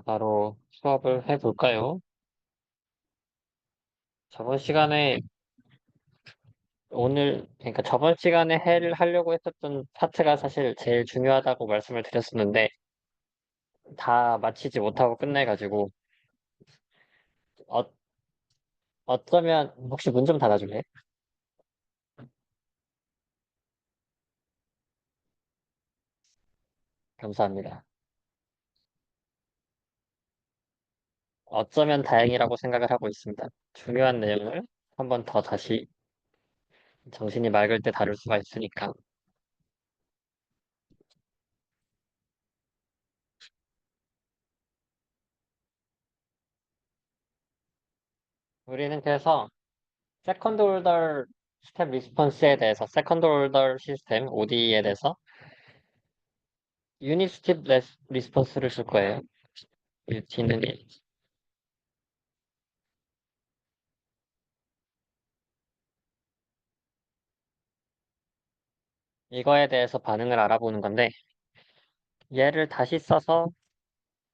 바로 수업을 해볼까요? 저번 시간에 그러니까 저번 시간에 해를 하려고 했었던 파트가 사실 제일 중요하다고 말씀을 드렸었는데, 다 마치지 못하고 끝내가지고, 어, 어쩌면, 혹시 문 좀 닫아줄래? 감사합니다. 어쩌면 다행이라고 생각을 하고 있습니다. 중요한 내용을 한 번 더 다시 정신이 맑을 때 다룰 수가 있으니까. 우리는 그래서 세컨드 올더 스텝 리스폰스에 대해서, 세컨드 올더 시스템, ODE에 대해서 유닛 스텝 리스폰스를 쓸 거예요. 뒤는 이거에 대해서 반응을 알아보는 건데, 얘를 다시 써서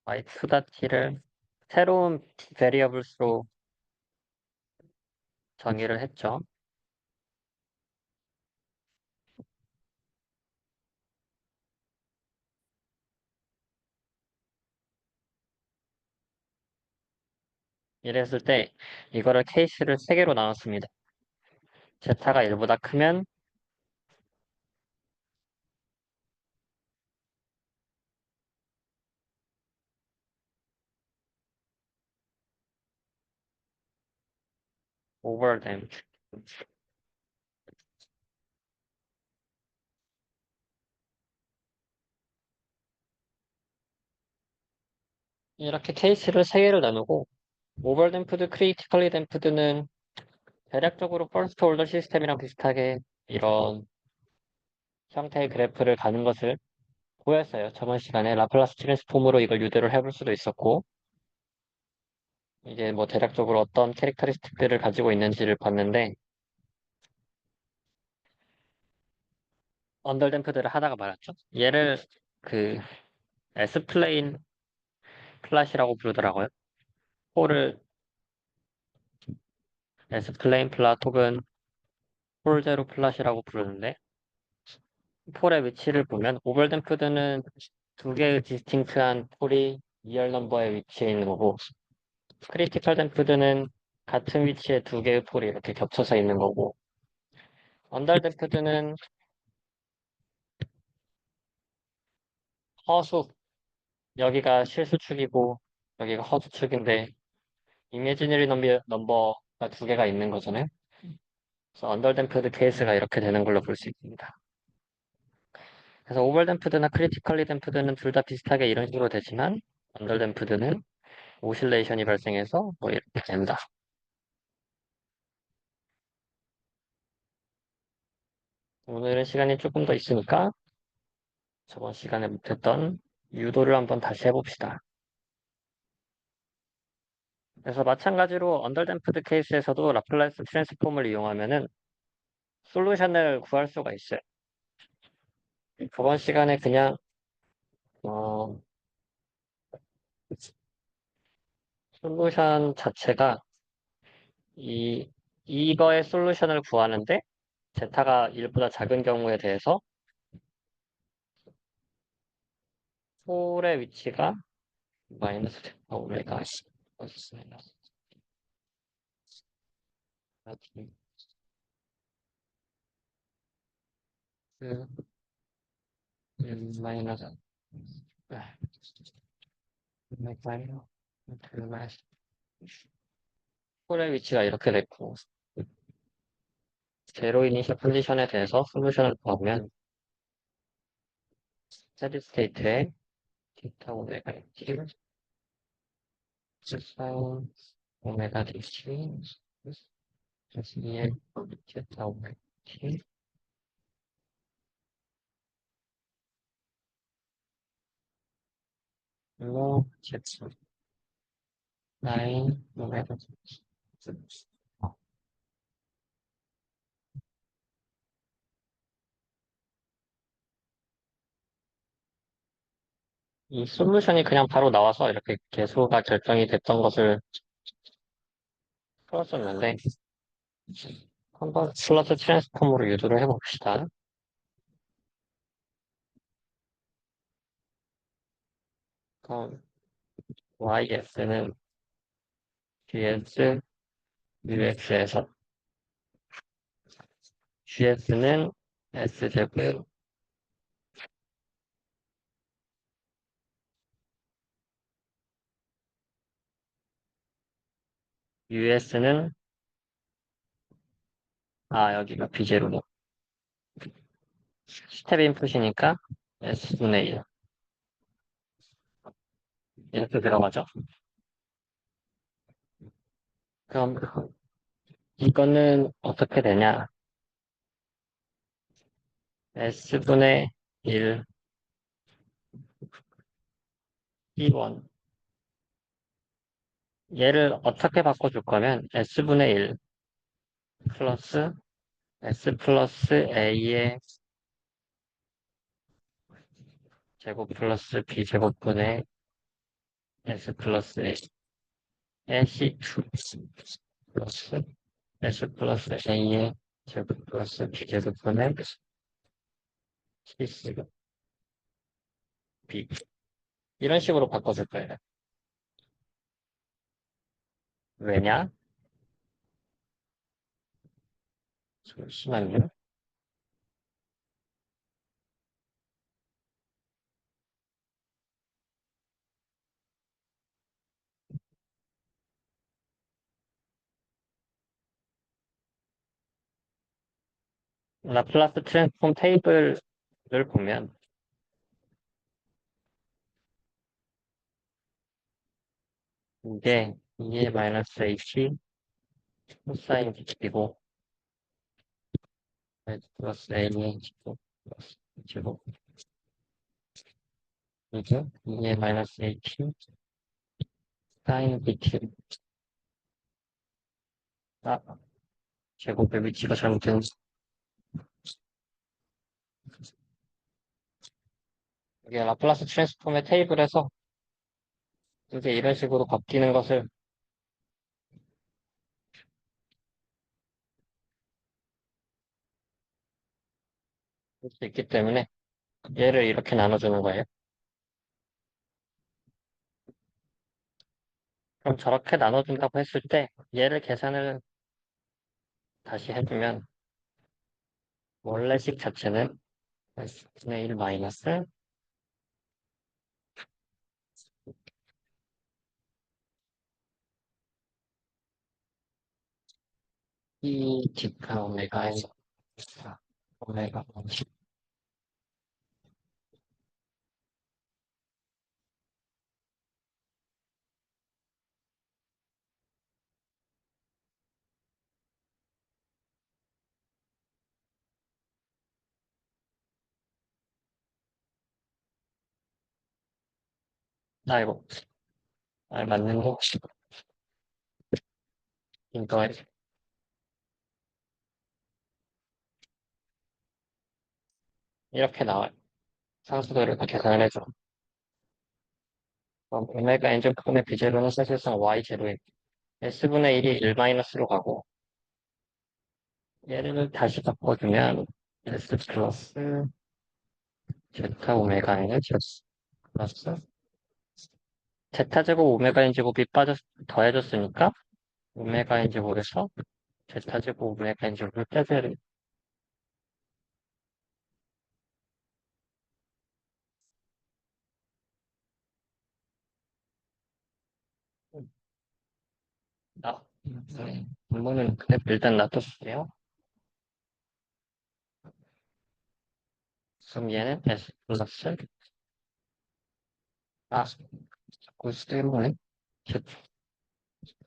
y2.t를 새로운 variables로 정의를 했죠. 이랬을 때 이거를 케이스를 세 개로 나눴습니다. 제타가 1보다 크면 over them. 이렇게 케이스를 세 개를 나누고 오버댐프드, 크리티컬리 댐프드는 대략적으로 퍼스트 올더 시스템이랑 비슷하게 이런 형태의 그래프를 가는 것을 보였어요. 저번 시간에 라플라스 트랜스폼으로 이걸 유도를 해볼 수도 있었고, 이게 뭐 대략적으로 어떤 캐릭터리스틱들을 가지고 있는지를 봤는데, 언더댐프드를 하다가 말았죠. 얘를 그 S플레인 플랫이라고 부르더라고요. 폴을 S플레인 플랫 혹은 폴제로 플랫이라고 부르는데, 폴의 위치를 보면 오버댐프드는 두 개의 디스팅트한 폴이 2열 넘버에 위치해 있는 거고, 크리티컬 댐프드는 같은 위치에 두 개의 폴이 이렇게 겹쳐서 있는 거고, 언더댐프드는 허수, 여기가 실수축이고 여기가 허수축인데 이미지너리 넘버가 두 개가 있는 거잖아요. 그래서 언더댐프드 케이스가 이렇게 되는 걸로 볼 수 있습니다. 그래서 오버댐프드나 크리티컬리 댐프드는 둘 다 비슷하게 이런 식으로 되지만 언더댐프드는 오실레이션이 발생해서 뭐 이렇게 된다. 오늘은 시간이 조금 더 있으니까 저번 시간에 못했던 유도를 한번 다시 해봅시다. 그래서 마찬가지로 언더댐프드 케이스에서도 라플라스 트랜스폼을 이용하면은 솔루션을 구할 수가 있어요. 저번 시간에 그냥 어, 솔루션 자체가 이거의 솔루션을 구하는데 제타가 1보다 작은 경우에 대해서 폴의 위치가 마이너스 제타 오메가 마이너스 마이너스 마이너스 폴의 위치가 이렇게 됐고 제로 이니셜 컨디션에 대해서 솔루션을 구하면 스테디 스테이트에 제타 오메가 t 사인 오메가 dt 다시 2의 제타 오메가 t 그리고 제타 나인 오메가 이 솔루션이 그냥 바로 나와서 이렇게 개수가 결정이 됐던 것을 풀었었는데, 한번 플러스 트랜스폼으로 유도를 해봅시다. 그럼 YS는 GS UX에서 GS는 S제곱 US는 여기가 B제로고 스텝 인풋이니까 S분의 1 이렇게 들어가죠. 그럼 이거는 어떻게 되냐? S분의 1 T1 얘를 어떻게 바꿔줄 거면 S분의 1 플러스 S 플러스 A의 제곱 플러스 B제곱분의 S 플러스 A의 C2 플러스 S 플러스 A의 제곱 플러스 B제곱분의 C3 B 이런 식으로 바꿔줄 거예요. 왜냐? 잠시만요. 라플라스 트랜스폼 테이블을 보면 이게 2의 마이너스 H 코사인 B고 플러스 A의 제곱 플러스 제곱 이게 2의 마이너스 H 사인 BT 제곱의 위치가 잘못된 이게 라플라스 트랜스폼의 테이블에서 이게 이런 식으로 바뀌는 것을 볼 수 있기 때문에 얘를 이렇게 나눠주는 거예요. 그럼 저렇게 나눠준다고 했을 때 얘를 계산을 다시 해주면 원래식 자체는 S분의 1 마이너스 E 디카 오메가의 오메가 10 이거 맞는 거 이거 이렇게 나와요. 상수도를 다 계산을 해줘. 그럼 오메가 n제분의 b제로는 사실상 y제로에 s분의 1이 1 마이너스로 가고 얘를 다시 바꿔주면 s 플러스 제타 오메가 n은 플러스 제타 제곱 오메가 n 제곱이 더해졌으니까 오메가 n 제곱에서 제타 제곱 오메가 n 제곱을 빼줘야 돼. 분모는 그냥 일단 놔뒀을게요. 그럼 얘는 s 플러스 자꾸 쓰이네.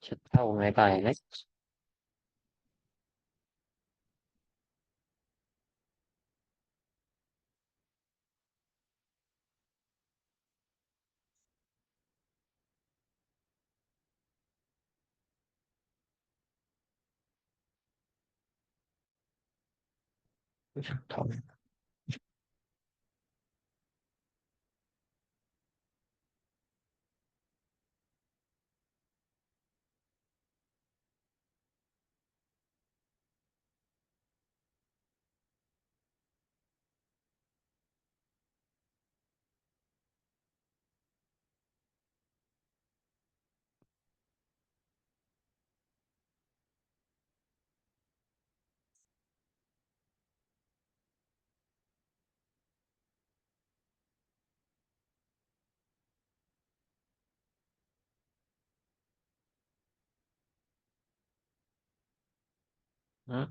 제타 오메가 n에 제타 응?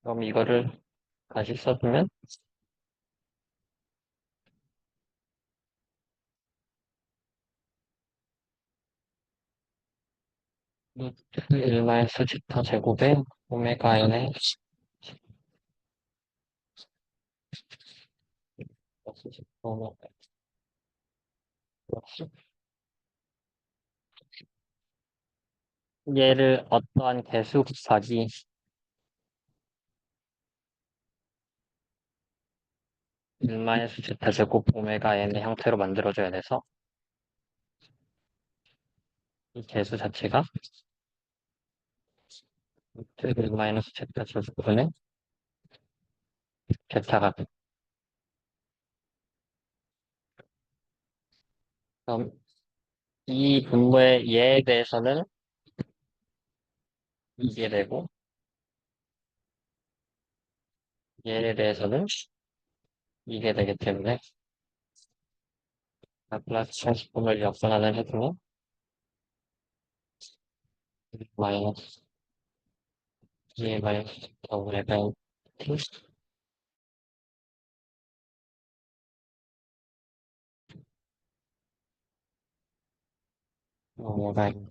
그럼 이거를 다시 써주면 1마이너스 제타 제곱에 오메가 n의 오메가 플러스 얘를 어떠한 개수 곱하기 1마이너스 제타 제곱 오메가 n의 형태로 만들어줘야 돼서 이 개수 자체가 1마이너스 제타 제곱분의 제타가 돼. 그럼 이 분모의 얘에 대해서는 이게 되고 얘에 대해서는 이게 되기 때문에 라플라스 트랜스폼을 역전하는 해주면 마이너스 2의 마이너스 제타 오메가 n t 오메가 n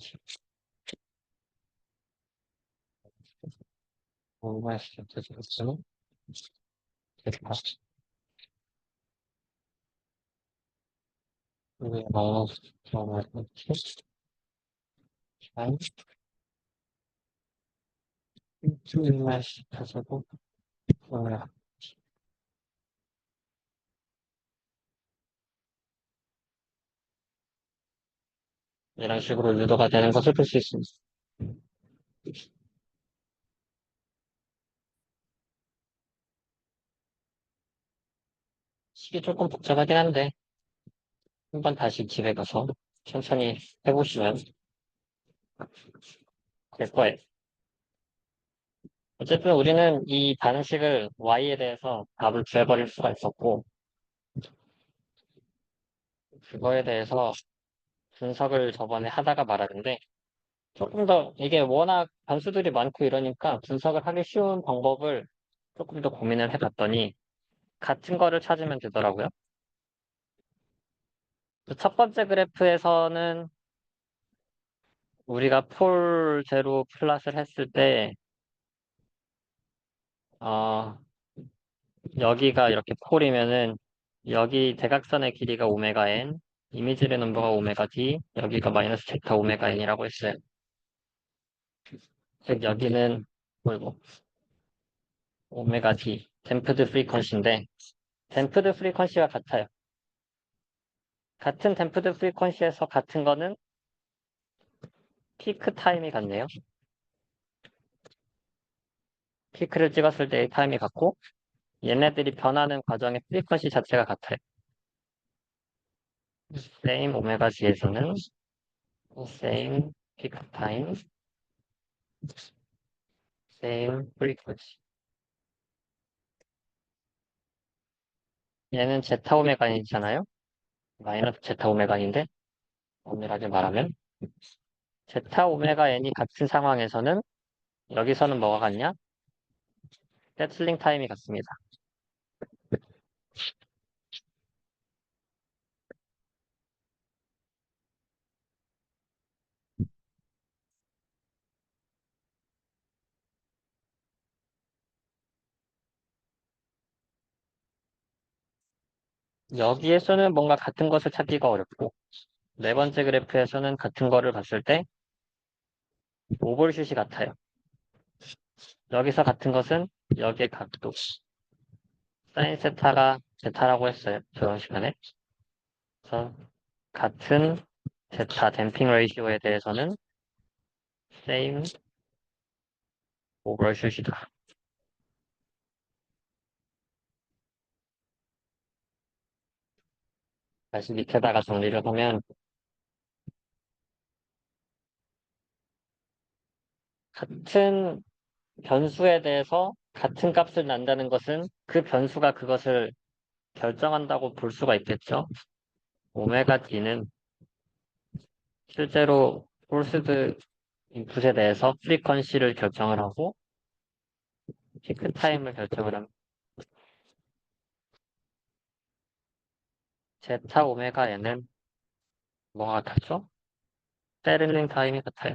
마이너스 제타 제곱분의 제타 2의 마이너스 제타 오메가 t 마이너스 1 마이너스 제타 제곱 오메가 이런 식으로 유도가 되는 것을 볼 수 있습니다. 식이 조금 복잡하긴 한데 한번 다시 집에 가서 천천히 해보시면 될 거예요. 어쨌든 우리는 이 반응식을 y에 대해서 답을 구해버릴 수가 있었고 그거에 대해서 분석을 저번에 하다가 말았는데 조금 더 이게 워낙 변수들이 많고 이러니까 분석을 하기 쉬운 방법을 조금 더 고민을 해봤더니 같은 거를 찾으면 되더라고요. 그첫 번째 그래프에서는 우리가 폴 제로 플롯을 했을 때 어, 여기가 이렇게 폴이면은 여기 대각선의 길이가 오메가 n, 이미지의 넘버가 오메가 d, 여기가 마이너스 제타 오메가 n이라고 했어요. 즉 여기는 뭐고 오메가 d, 댐프드 프리퀀시인데 댐프드 프리퀀시와 같아요. 같은 댐프드 프리퀀시에서 같은 거는 피크 타임이 같네요. 피크를 찍었을 때의 타임이 같고 얘네들이 변하는 과정의 프리퀀시 자체가 같아요. same 오메가 d에서는 same peak time, same frequency. 얘는 제타 오메가이잖아요. 마이너스 제타 오메가인데 엄밀하게 말하면 제타 오메가 n이 같은 상황에서는 여기서는 뭐가 같냐? 세틀링 타임이 같습니다. 여기에서는 뭔가 같은 것을 찾기가 어렵고 네 번째 그래프에서는 같은 거를 봤을 때 오버슛이 같아요. 여기서 같은 것은 여기의 각도 사인 세타가 제타라고 했어요. 저번 시간에. 그래서 같은 제타 댐핑 레이시오에 대해서는 same 오버슛이다. 다시 밑에다가 정리를 하면 같은 변수에 대해서 같은 값을 난다는 것은 그 변수가 그것을 결정한다고 볼 수가 있겠죠. 오메가 D는 실제로 폴스드 인풋에 대해서 프리퀀시를 결정을 하고 피크 타임을 결정을 합니다. 제타 오메가 N은 뭐가 같죠? 세를링 타임이 같아요.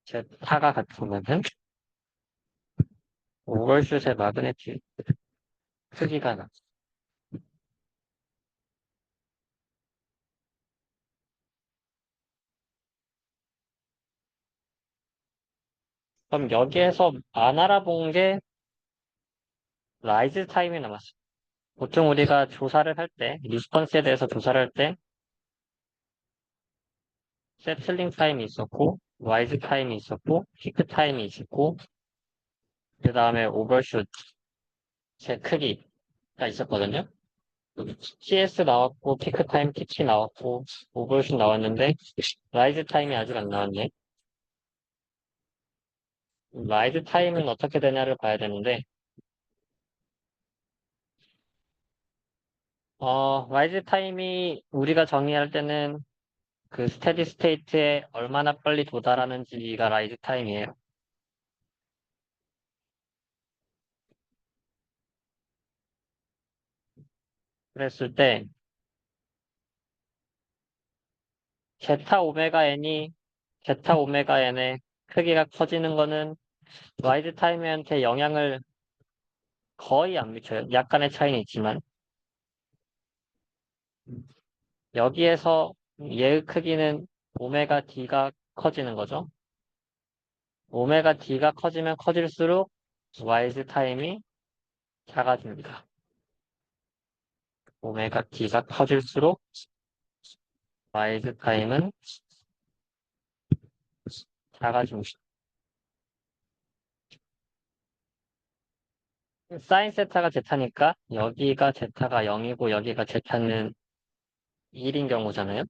제타가 같으면은 오버슛의 마그네틱 크기가 나. 그럼 여기에서 안 알아본 게 라이즈 타임이 남았어요. 보통 우리가 조사를 할 때, 리스폰스에 대해서 조사를 할 때, 세틀링 타임이 있었고, 라이즈 타임이 있었고, 피크 타임이 있었고, 그 다음에 오버슛의 크기가 있었거든요. CS 나왔고, 피크 타임 TT 나왔고, 오버슛 나왔는데, 라이즈 타임이 아직 안 나왔네. 라이즈 타임은 어떻게 되냐를 봐야 되는데, 라이즈 타임이 우리가 정의할 때는 그 스테디 스테이트에 얼마나 빨리 도달하는지가 라이즈 타임이에요. 그랬을 때, 제타 오메가 n이, 제타 오메가 n의 크기가 커지는 거는 라이즈 타임한테 영향을 거의 안 미쳐요. 약간의 차이는 있지만. 여기에서 얘의 크기는 오메가 D가 커지는 거죠. 오메가 D가 커지면 커질수록 라이즈 타임이 작아집니다. 오메가 D가 커질수록 라이즈 타임은 작아집니다. 사인 세타가 제타니까 여기가 제타가 0이고 여기가 제타는 1인 경우잖아요.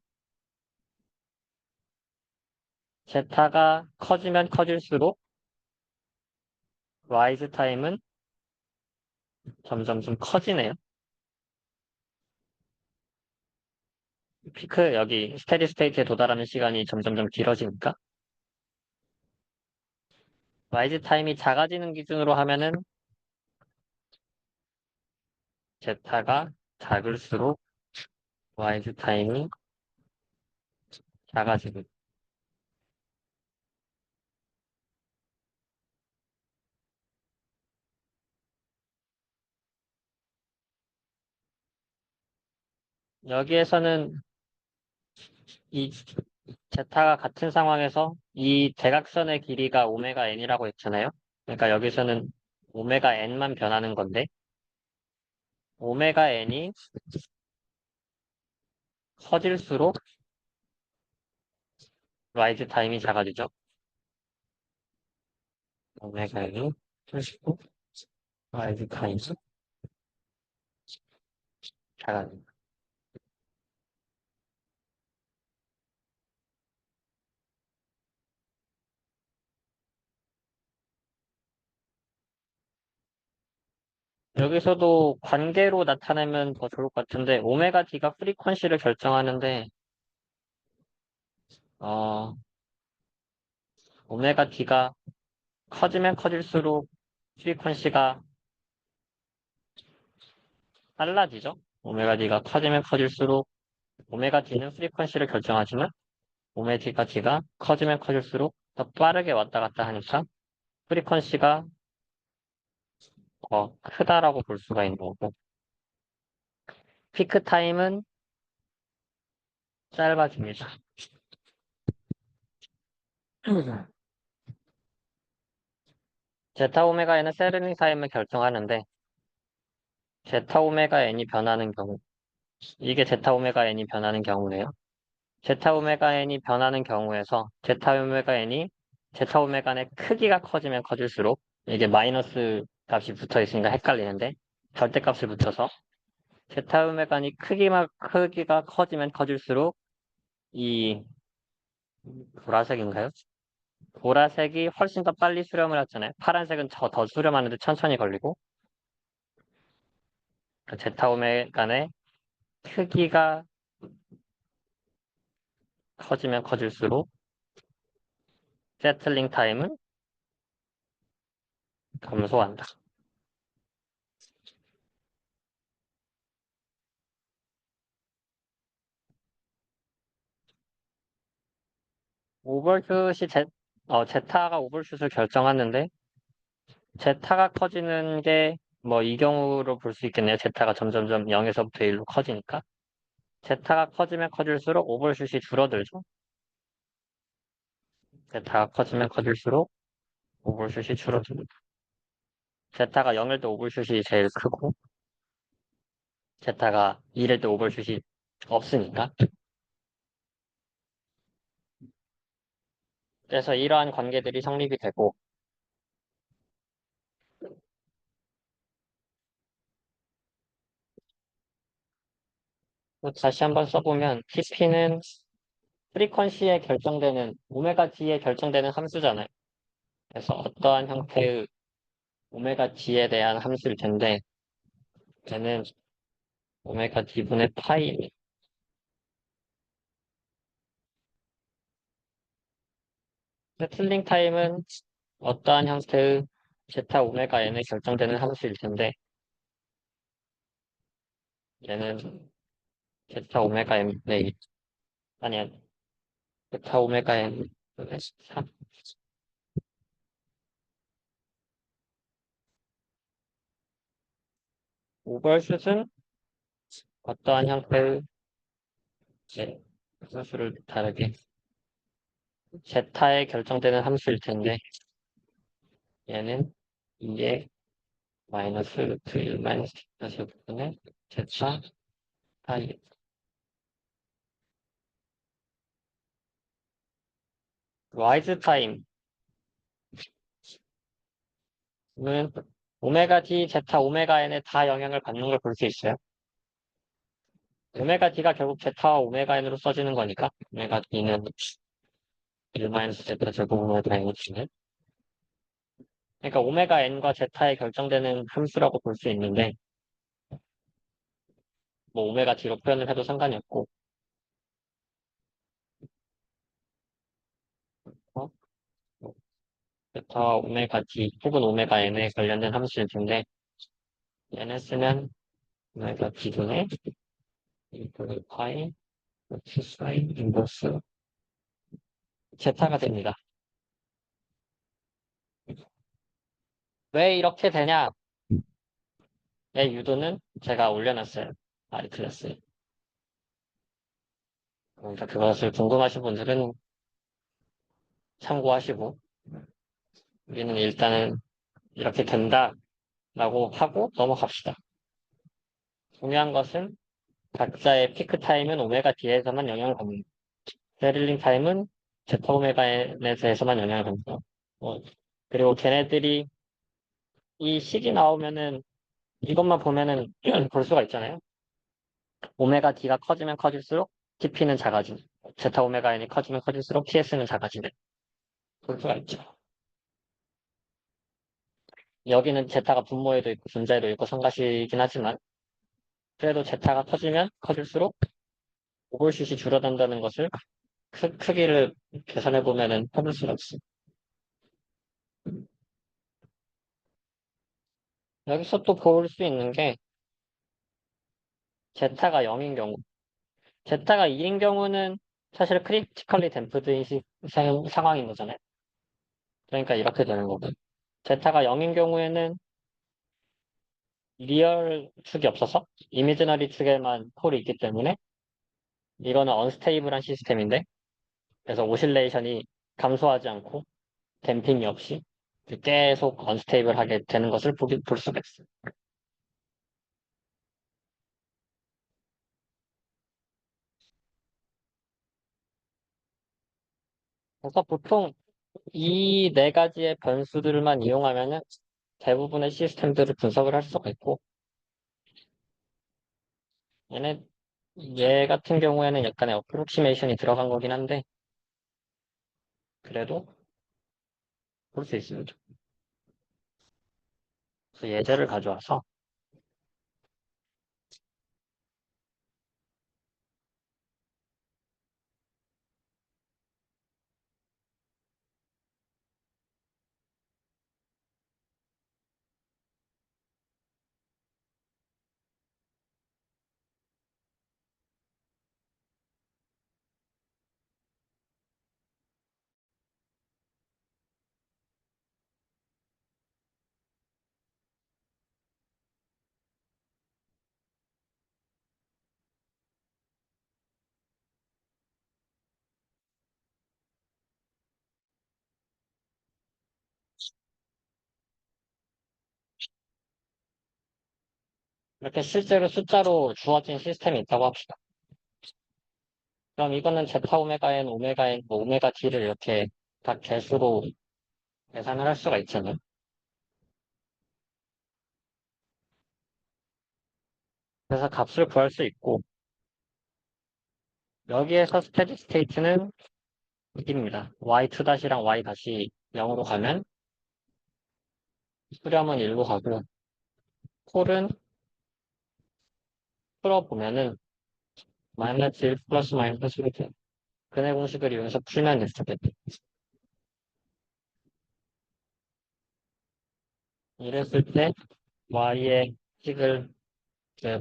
제타가 커지면 커질수록 라이즈 타임은 점점 좀 커지네요. 피크 여기 스테디 스테이트에 도달하는 시간이 점점점 길어지니까 라이즈 타임이 작아지는 기준으로 하면은 제타가 작을수록 라이즈 타임이 작아지고 여기에서는 이 제타가 같은 상황에서 이 대각선의 길이가 오메가 n이라고 했잖아요. 그러니까 여기서는 오메가 n만 변하는 건데 오메가 n이 커질수록 라이즈 타임이 작아지죠. 오메가 n이 커질수록 라이즈 타임이 작아집니다. 여기서도 관계로 나타내면 더 좋을 것 같은데 오메가 D가 프리퀀시를 결정하는데 어, 오메가 D가 커지면 커질수록 프리퀀시가 빨라지죠. 오메가 D가 커지면 커질수록 오메가 D는 프리퀀시를 결정하지만 오메가 D가 커지면 커질수록 더 빠르게 왔다 갔다 하니까 프리퀀시가 더 크다라고 볼 수가 있는 거고 피크 타임은 짧아집니다. 제타 오메가 n은 세르닝 타임을 결정하는데 제타 오메가 n이 변하는 경우 이게 제타 오메가 n이 변하는 경우네요. 제타 오메가 n이 변하는 경우에서 제타 오메가 n이 제타 오메가 n의 크기가 커지면 커질수록 이게 마이너스 값이 붙어 있으니까 헷갈리는데 절대값을 붙여서 제타 오메가 n이 크기가 커지면 커질수록 이 보라색인가요? 보라색이 훨씬 더 빨리 수렴을 하잖아요. 파란색은 더 수렴하는데 천천히 걸리고, 그 제타 오메가의 크기가 커지면 커질수록 세틀링 타임은 감소한다. 오버슛이 제타가 오버슛을 결정하는데 제타가 커지는 게 뭐 이 경우로 볼 수 있겠네요. 제타가 점점점 0에서부터 1로 커지니까. 제타가 커지면 커질수록 오버슛이 줄어들죠. 제타가 커지면 커질수록 오버슛이 줄어듭니다. 제타가 0일 때 오버슛이 제일 크고 제타가 1일 때 오버슛이 없으니까. 그래서 이러한 관계들이 성립이 되고 또 다시 한번 써보면 TP는 프리퀀시에 결정되는 오메가 D에 결정되는 함수잖아요. 그래서 어떠한 형태의 오메가 D에 대한 함수일 텐데 얘는 오메가 D분의 파이 세틀링 타임은 어떠한 형태의 제타 오메가 n에 결정되는 함수일 텐데 얘는 제타 오메가 n의 아니야 제타 오메가 n 분의 3 오버슛은 어떠한 형태의 함수를 다르게 제타에 결정되는 함수일 텐데 얘는 2의 마이너스 루트 1 마이너스 다시 분의 제타 파이 라이즈 타임은 오메가 D, 제타, 오메가 n에 다 영향을 받는 걸 볼 수 있어요. 오메가 D가 결국 제타와 오메가 n으로 써지는 거니까 오메가 D는 1 마이너스 제타 제곱 오메가 n이 주는 그러니까 오메가 n과 제타에 결정되는 함수라고 볼 수 있는데 뭐 오메가 D로 표현을 해도 상관이 없고 어? 제타와 오메가 D 혹은 오메가 n에 관련된 함수일 텐데 얘네 쓰면 오메가 D분의 1분의 파이 루트 사인 인버스 제타가 됩니다. 왜 이렇게 되냐? 의 유도는 제가 올려놨어요. 아리클래스에. 그러니까 그것을 궁금하신 분들은 참고하시고, 우리는 일단은 이렇게 된다라고 하고 넘어갑시다. 중요한 것은 각자의 피크 타임은 오메가 D에서만 영향을 받는다. 세릴링 타임은 제타 오메가 N에서만 영향을 받는다. 어, 그리고 걔네들이 이 식이 나오면은 이것만 보면은 볼 수가 있잖아요. 오메가 D가 커지면 커질수록 TP는 작아지는. 제타 오메가 N이 커지면 커질수록 TS는 작아지는. 볼 수가 있죠. 여기는 제타가 분모에도 있고 분자에도 있고 성가시긴 하지만 그래도 제타가 커지면 커질수록 오볼슛이 줄어든다는 것을 크기를 계산해 보면은 찾을 수가 있어. 여기서 또 볼 수 있는 게 제타가 0인 경우, 제타가 2인 경우는 사실 크리티컬리 댐프드인 상황인 거잖아요. 그러니까 이렇게 되는 거고. 제타가 0인 경우에는 리얼 축이 없어서 이미지너리 축에만 폴이 있기 때문에 이거는 언스테이블한 시스템인데 그래서 오실레이션이 감소하지 않고 댐핑이 없이 계속 언스테이블하게 되는 것을 볼 수가 있어요. 그래서 보통 이 네 가지의 변수들만 이용하면은 대부분의 시스템들을 분석을 할 수가 있고 얘네 얘 같은 경우에는 약간의 어프로키메이션이 들어간 거긴 한데, 그래도 볼 수 있습니다. 그래서 예제를 가져와서, 이렇게 실제로 숫자로 주어진 시스템이 있다고 합시다. 그럼 이거는 제타 오메가 n, 오메가 n, 뭐 오메가 d를 이렇게 각 개수로 계산을 할 수가 있잖아요. 그래서 값을 구할 수 있고, 여기에서 스테디 스테이트는 이깁니다. y2-랑 y-0으로 가면 수렴은 1로 가고, 폴은 풀어보면은 마이너스 1 플러스 마이너스 1 근해 공식을 이용해서 풀면 됐겠죠. 이랬을 때 y의 식을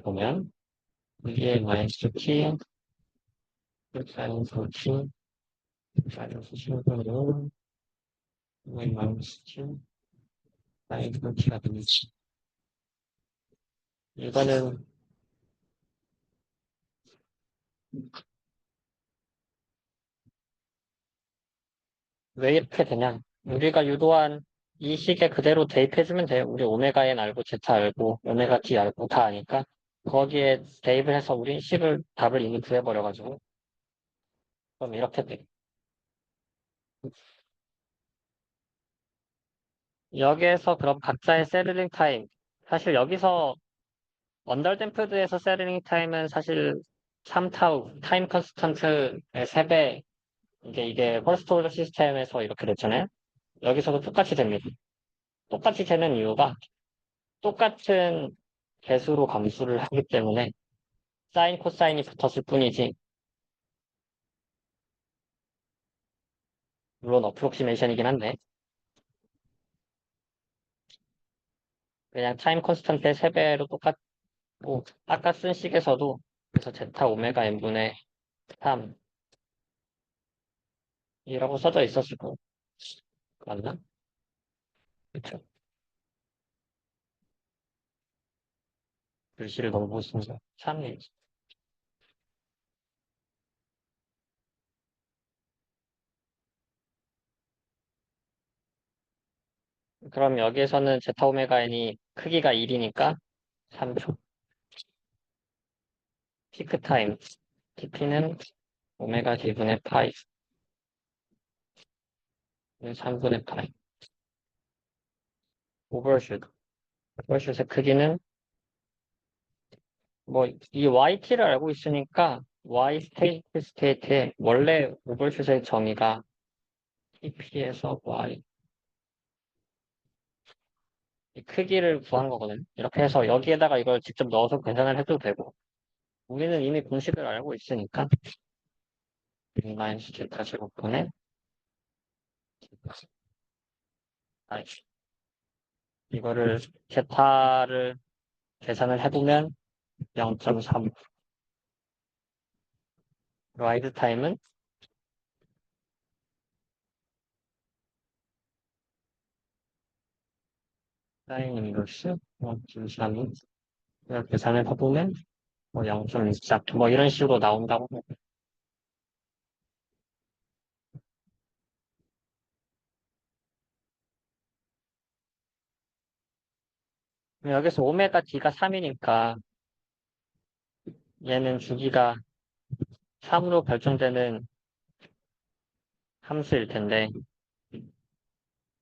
보면 이게 마이너스 t, 사인스 t, 사인스 t분은 마이너스 t, 사인스 t가 됩니다. 이거는 왜 이렇게 되냐? 우리가 유도한 이 식에 그대로 대입해주면 돼요. 우리 오메가 n 알고 제타 알고 오메가 t 알고 다 아니까 거기에 대입을 해서 우리 식을 답을 이미 구해버려가지고 그럼 이렇게 돼. 여기에서 그럼 각자의 세틀링 타임 사실 여기서 언더댐프드에서 세틀링 타임은 사실 3타우 타임 컨스턴트의 3배 이게 퍼스트 오더 시스템에서 이렇게 됐잖아요. 여기서도 똑같이 됩니다. 똑같이 되는 이유가 똑같은 개수로 감수를 하기 때문에 사인 코사인이 붙었을 뿐이지 물론 어프록시메이션이긴 한데 그냥 타임 컨스턴트의 3배로 똑같고 아까 쓴 식에서도 그래서 제타 오메가 n분의 3이라고 써져 있었을 거 맞나? 그쵸? 글씨를 너무 못 쓴다. 참, 그럼 여기에서는 제타 오메가 n이 크기가 1이니까 3초. 피크 타임. TP는 오메가 d분의 파이. 3분의 파이. 오버슛. 오버슛의 크기는 뭐 이 YT를 알고 있으니까 Y 스테이트의 원래 오버슛의 정의가 TP에서 Y 이 크기를 구한 거거든. 이렇게 해서 여기에다가 이걸 직접 넣어서 계산을 해도 되고 우리는 이미 공식을 알고 있으니까 마이너스 제타 제곱분의 아이, 이거를 제타를 계산을 해보면 0.3 라이드 타임은 사인 인버스 0.3 이렇게 계산을 해보면 뭐 0.24, 뭐 이런 식으로 나온다고. 여기서 오메가 D가 3이니까 얘는 주기가 3으로 결정되는 함수일 텐데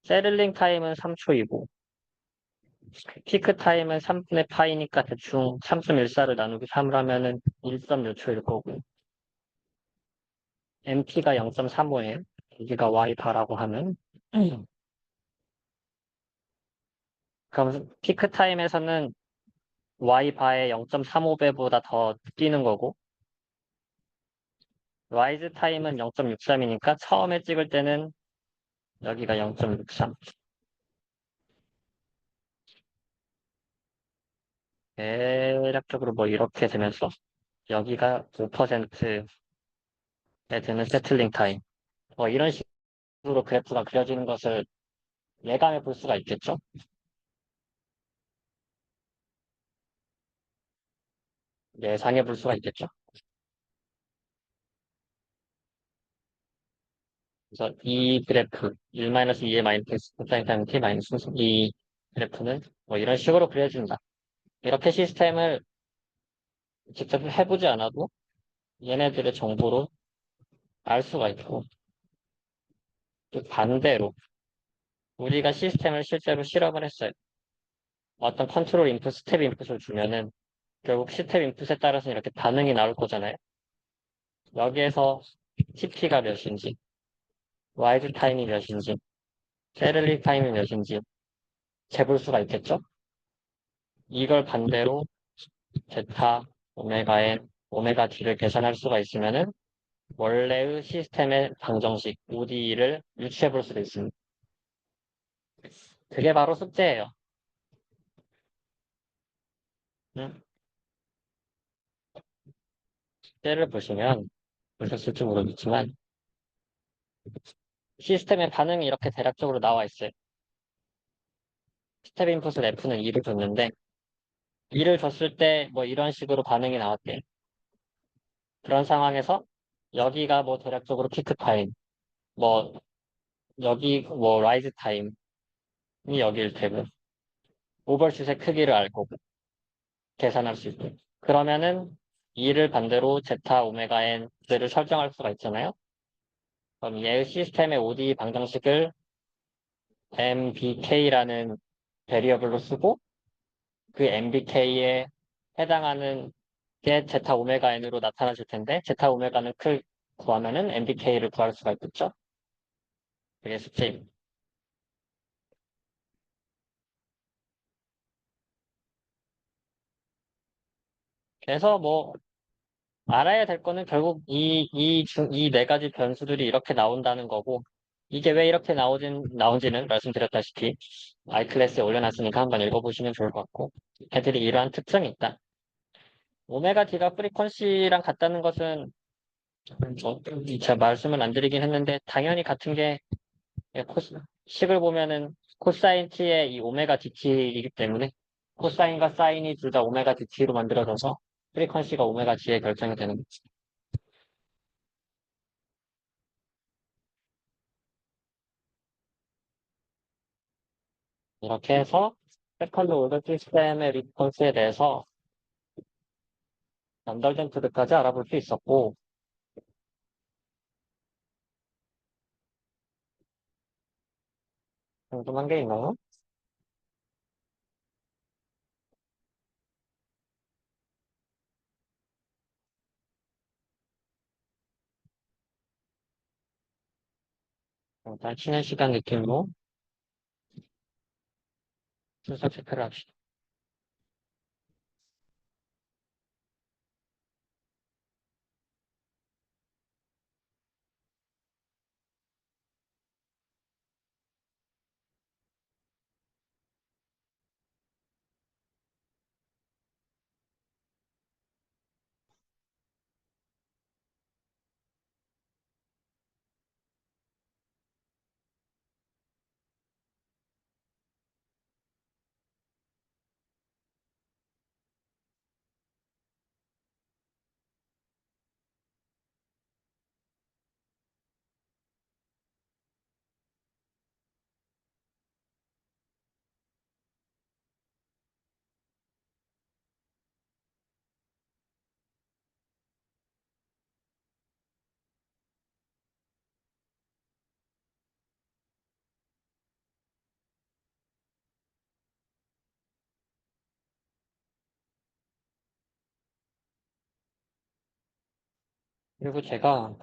세를링 타임은 3초이고 피크 타임은 3분의 파이니까 대충 3.14를 나누기 3을 하면은 1.6초일 거고, MP가 0.35예요. 여기가 Y 바라고 하면. 그럼 피크 타임에서는 Y 바의 0.35배보다 더 뛰는 거고, 라이즈 타임은 0.63이니까 처음에 찍을 때는 여기가 0.63. 대략적으로 뭐 이렇게 되면서 여기가 5%에 드는 세틀링 타임. 뭐 이런 식으로 그래프가 그려지는 것을 예감해 볼 수가 있겠죠. 예상해 볼 수가 있겠죠. 그래서 이 그래프 1-2의 마이너스 코사인 타임 t 마이너스 이 그래프는 뭐 이런 식으로 그려진다. 이렇게 시스템을 직접 해보지 않아도 얘네들의 정보로 알 수가 있고, 또 반대로 우리가 시스템을 실제로 실험을 했어요. 어떤 컨트롤 인풋, 스텝 인풋을 주면은 결국 스텝 인풋에 따라서 이렇게 반응이 나올 거잖아요. 여기에서 TP가 몇인지, 라이즈 타임이 몇인지, 세를리 타임이 몇인지 재볼 수가 있겠죠? 이걸 반대로 제타, 오메가 N, 오메가 D를 계산할 수가 있으면은 원래의 시스템의 방정식 ODE를 유추해 볼 수도 있습니다. 그게 바로 숙제예요. 응? 숙제를 보시면 보셨을지 모르겠지만 시스템의 반응이 이렇게 대략적으로 나와 있어요. 스텝 인풋을 F는 2를 줬는데 2를 줬을 때 뭐 이런 식으로 반응이 나왔대요. 그런 상황에서 여기가 뭐 대략적으로 피크 타임, 뭐 여기 뭐 라이즈 타임이 여기일 테고 오버슛의 크기를 알 거고 계산할 수 있고 그러면은 2를 반대로 제타 오메가 n를 설정할 수가 있잖아요. 그럼 얘 시스템의 ODE 방정식을 mbk라는 베리어블로 쓰고 그 mbk에 해당하는 게 제타 오메가 n으로 나타나실 텐데 제타 오메가는 구하면은 mbk를 구할 수가 있겠죠. 그게 숙제입니다. 그래서 뭐 알아야 될 거는 결국 이 네 가지 변수들이 이렇게 나온다는 거고, 이게 왜 이렇게 나온지는 말씀드렸다시피, iClass에 올려놨으니까 한번 읽어보시면 좋을 것 같고, 애들이 이러한 특성이 있다. 오메가 D가 프리퀀시랑 같다는 것은, 제가 말씀을 안 드리긴 했는데, 당연히 같은 게, 식을 보면은 코사인 T의 이 오메가 DT이기 때문에, 코사인과 사인이 둘 다 오메가 DT로 만들어져서, 프리퀀시가 오메가 D에 결정이 되는 거죠. 이렇게 해서 세컨드 오더 시스템의 리스폰스에 대해서 연달점프들까지 알아볼 수 있었고, 궁금한 게 있나요? 일단 쉬는 시간 느낌으로 순서 체크를 합시다. 그리고 제가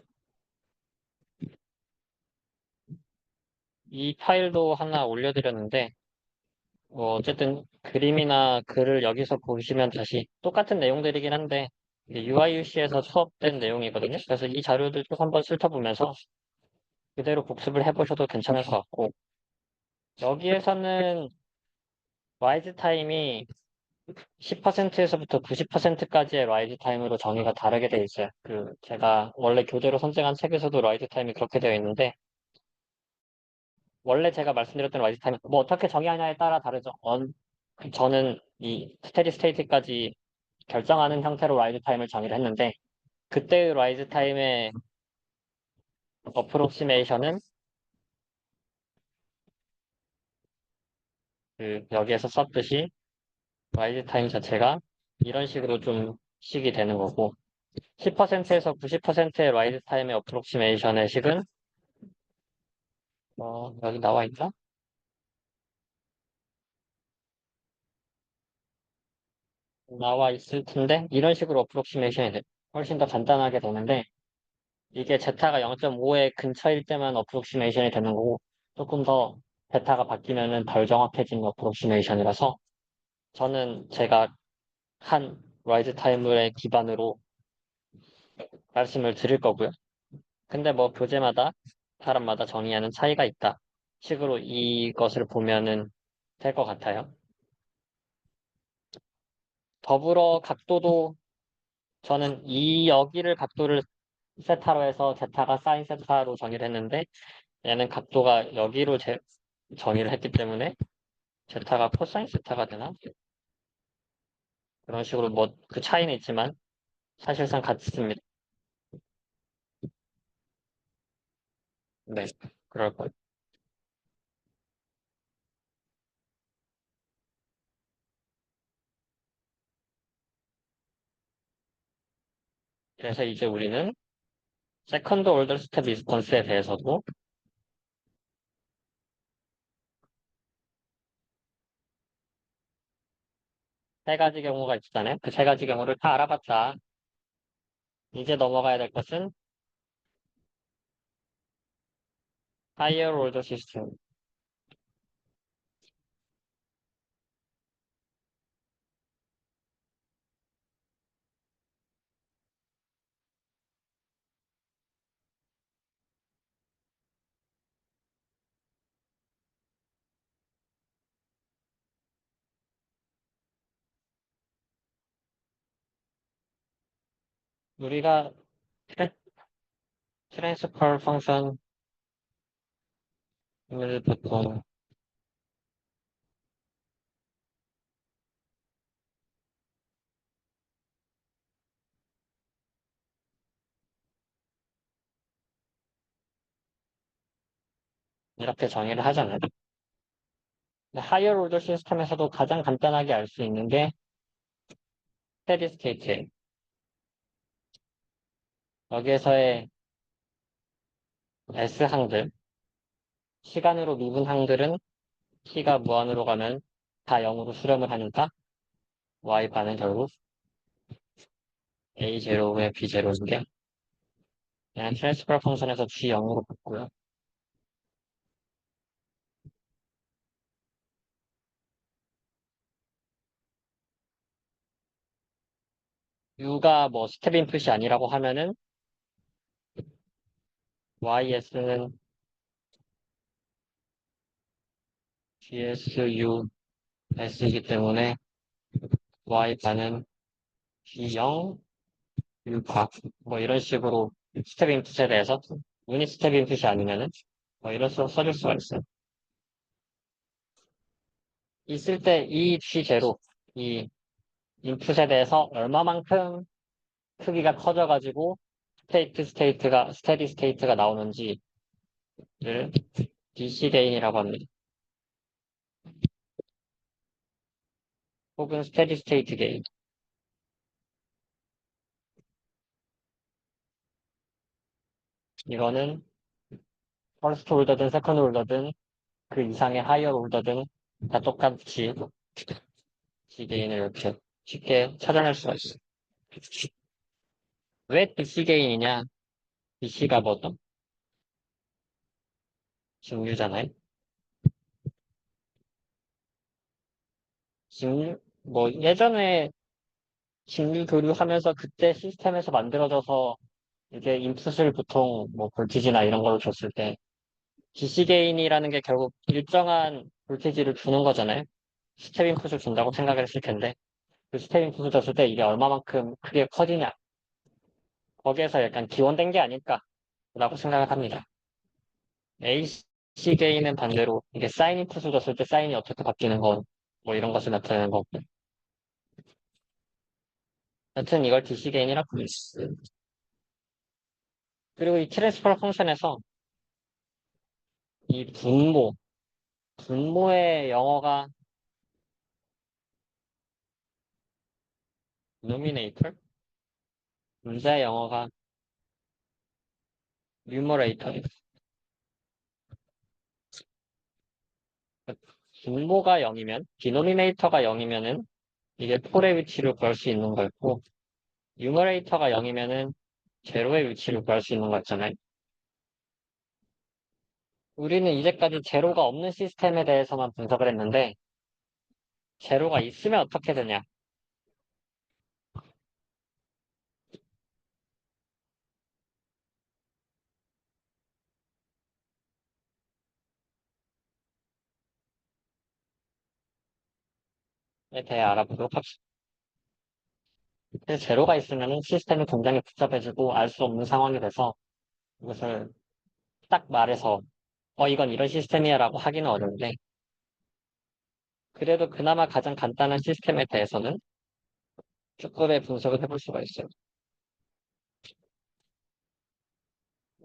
이 파일도 하나 올려드렸는데, 뭐 어쨌든 그림이나 글을 여기서 보시면 다시 똑같은 내용들이긴 한데, UIUC에서 수업된 내용이거든요. 그래서 이 자료들 쭉 한번 훑어보면서 그대로 복습을 해보셔도 괜찮을 것 같고, 여기에서는 라이즈 타임이 10%에서부터 90%까지의 라이즈 타임으로 정의가 다르게 돼 있어요. 제가 원래 교재로 선정한 책에서도 라이즈 타임이 그렇게 되어 있는데, 원래 제가 말씀드렸던 라이즈 타임, 뭐 어떻게 정의하냐에 따라 다르죠. 저는 이 스테디 스테이트까지 결정하는 형태로 라이즈 타임을 정의를 했는데, 그때의 라이즈 타임의 어프로시메이션은 여기에서 썼듯이 라이즈 타임 자체가 이런 식으로 좀 식이 되는 거고, 10%에서 90%의 라이즈 타임의 어프로시메이션의 식은 여기 나와 있나? 나와 있을 텐데 이런 식으로 어프로시메이션이 훨씬 더 간단하게 되는데, 이게 제타가 0.5의 근처일 때만 어프로시메이션이 되는 거고, 조금 더 베타가 바뀌면은 덜 정확해진 어프로시메이션이라서, 저는 제가 한 라이즈 타임을 기반으로 말씀을 드릴 거고요. 근데 뭐 교재마다 사람마다 정의하는 차이가 있다 식으로 이것을 보면은 될 것 같아요. 더불어 각도도, 저는 이 여기를 각도를 세타로 해서 제타가 사인 세타로 정의를 했는데, 얘는 각도가 여기로 정의를 했기 때문에 제타가 코사인 세타가 되나? 그런 식으로 뭐 그 차이는 있지만 사실상 같습니다. 네, 그럴 거예요. 그래서 이제 우리는 세컨드 올더 스텝 리스폰스에 대해서도 세 가지 경우가 있잖아요. 그 세 가지 경우를 다 알아봤자 이제 넘어가야 될 것은 higher order system. 우리가 트랜- 트랜스퍼 펑션을 보통 이렇게 정의를 하잖아요. 근데 higher order 시스템에서도 가장 간단하게 알 수 있는 게 스테디 스테이트예요. 여기에서의 S항들, 시간으로 미분 항들은 t가 무한으로 가면 다 0으로 수렴을 하니까 y 반은 결국 a0의 b0인데, 그냥 트랜스퍼 펑션에서 g 0으로 바꾸고요. u가 뭐 스텝 인풋이 아니라고 하면은 ys는 gsu s이기 때문에 y 반은 b0 과 뭐 이런 식으로 스텝 인풋에 대해서 유닛 스텝 인풋이 아니면은 뭐 이런 식으로 써줄 수가 있어요. 있을 때 이 G0, 이 인풋에 대해서 얼마만큼 크기가 커져가지고 스테디 스테이트가 나오는지를 DC 게인이라고 합니다. 혹은 스테디 스테이트 게인. 이거는 퍼스트 올더든 세컨드 올더든 그 이상의 하이어 올더든 다 똑같이 DC 게인을 이렇게 쉽게 찾아낼 수가 있어요. 왜 DC 개인이냐? DC가 뭐죠? 직류잖아요. 뭐, 예전에 직류 교류하면서 그때 시스템에서 만들어져서 이게 인풋을 보통 뭐 볼티지나 이런 걸로 줬을 때 DC 게인이라는 게 결국 일정한 볼티지를 주는 거잖아요. 스텝 인풋을 준다고 생각을 했을 텐데 그 스텝 인풋을 줬을 때 이게 얼마만큼 크게 커지냐 거기에서 약간 기원된 게 아닐까라고 생각을 합니다. AC 게인은 반대로 이게 사인 인풋을 줬을 때 사인이 어떻게 바뀌는 건 뭐 이런 것을 나타내는 거고 여튼 이걸 DC 게인이라고 부르죠. 그리고 이 트랜스퍼 펑션에서 이 분모의 영어가 denominator, 분자의 영어가 numerator. 분모가 0이면, denominator가 0이면은 이게 폴의 위치를 구할 수 있는 거였고, numerator가 0이면은 제로의 위치를 구할 수 있는 거였잖아요. 우리는 이제까지 제로가 없는 시스템에 대해서만 분석을 했는데, 제로가 있으면 어떻게 되냐에 대해 알아보도록 합시다. 제로가 있으면은 시스템이 굉장히 복잡해지고 알 수 없는 상황이 돼서 이것을 딱 말해서 이건 이런 시스템이야라고 하기는 어려운데 그래도 그나마 가장 간단한 시스템에 대해서는 조금의 분석을 해볼 수가 있어요.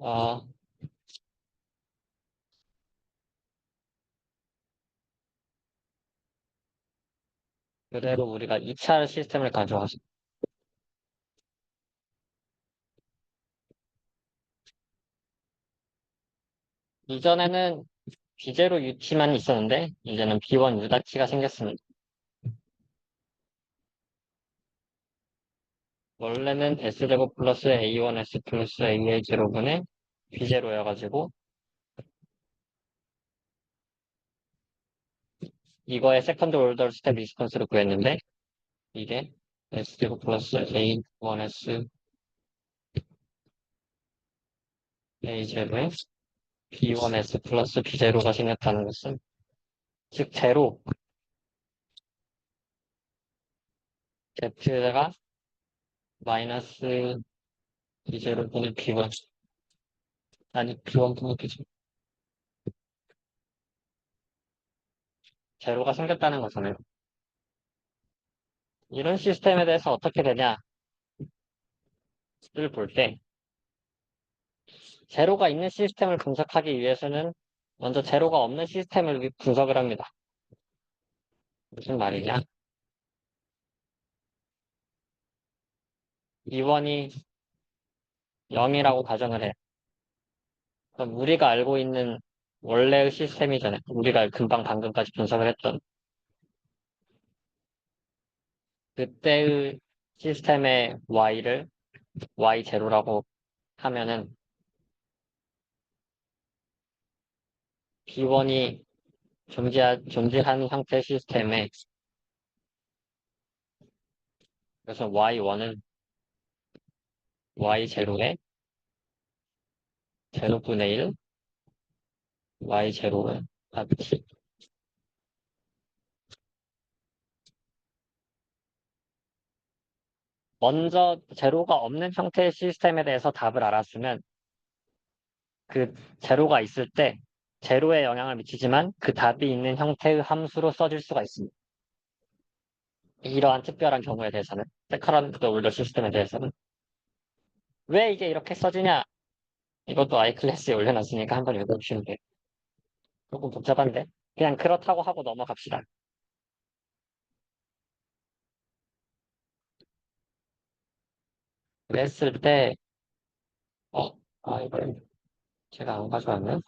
어, 그대로 우리가 2차 시스템을 가져와서 이전에는 비제로 Ut만 있었는데 이제는 B1 U다치가 생겼습니다. 원래는 S제곱 플러스 A1S 플러스 AA0분의 B제로여가지고 이거의 세컨드 올더 스텝 리스폰스를 구했는데 이게 S제곱 플러스 A1S A0의 B1S 플러스 B0가 생겼다는 것은 즉 제로 Z가 마이너스 B0분의 B1 아니 B1분의 B0 제로가 생겼다는 거잖아요. 이런 시스템에 대해서 어떻게 되냐를 볼 때, 제로가 있는 시스템을 분석하기 위해서는 먼저 제로가 없는 시스템을 분석을 합니다. 무슨 말이냐? 이원이 0이라고 가정을 해. 그럼 우리가 알고 있는 원래의 시스템이잖아요. 우리가 방금까지 분석을 했던 그때의 시스템의 y를 y0라고 하면은 B1이 존재하는 형태의 시스템에 그래서 y1은 y0에 제로분의 1, y0는 같이. 먼저 제로가 없는 형태의 시스템에 대해서 답을 알았으면 그 제로가 있을 때 제로에 영향을 미치지만 그 답이 있는 형태의 함수로 써질 수가 있습니다. 이러한 특별한 경우에 대해서는 세커런드 올더 시스템에 대해서는 왜 이게 이렇게 써지냐 이것도 아이 클래스에 올려놨으니까 한번 읽어주시면 돼요. 조금 복잡한데 그냥 그렇다고 하고 넘어갑시다. 그랬을 때 이거 제가 안 가져왔네.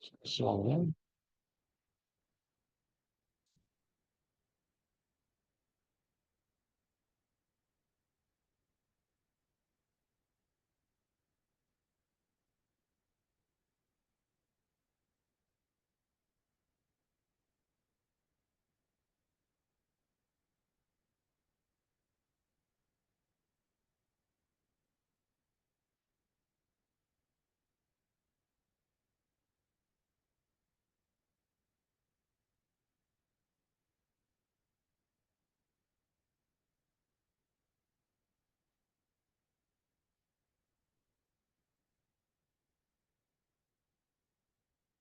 잠시만요.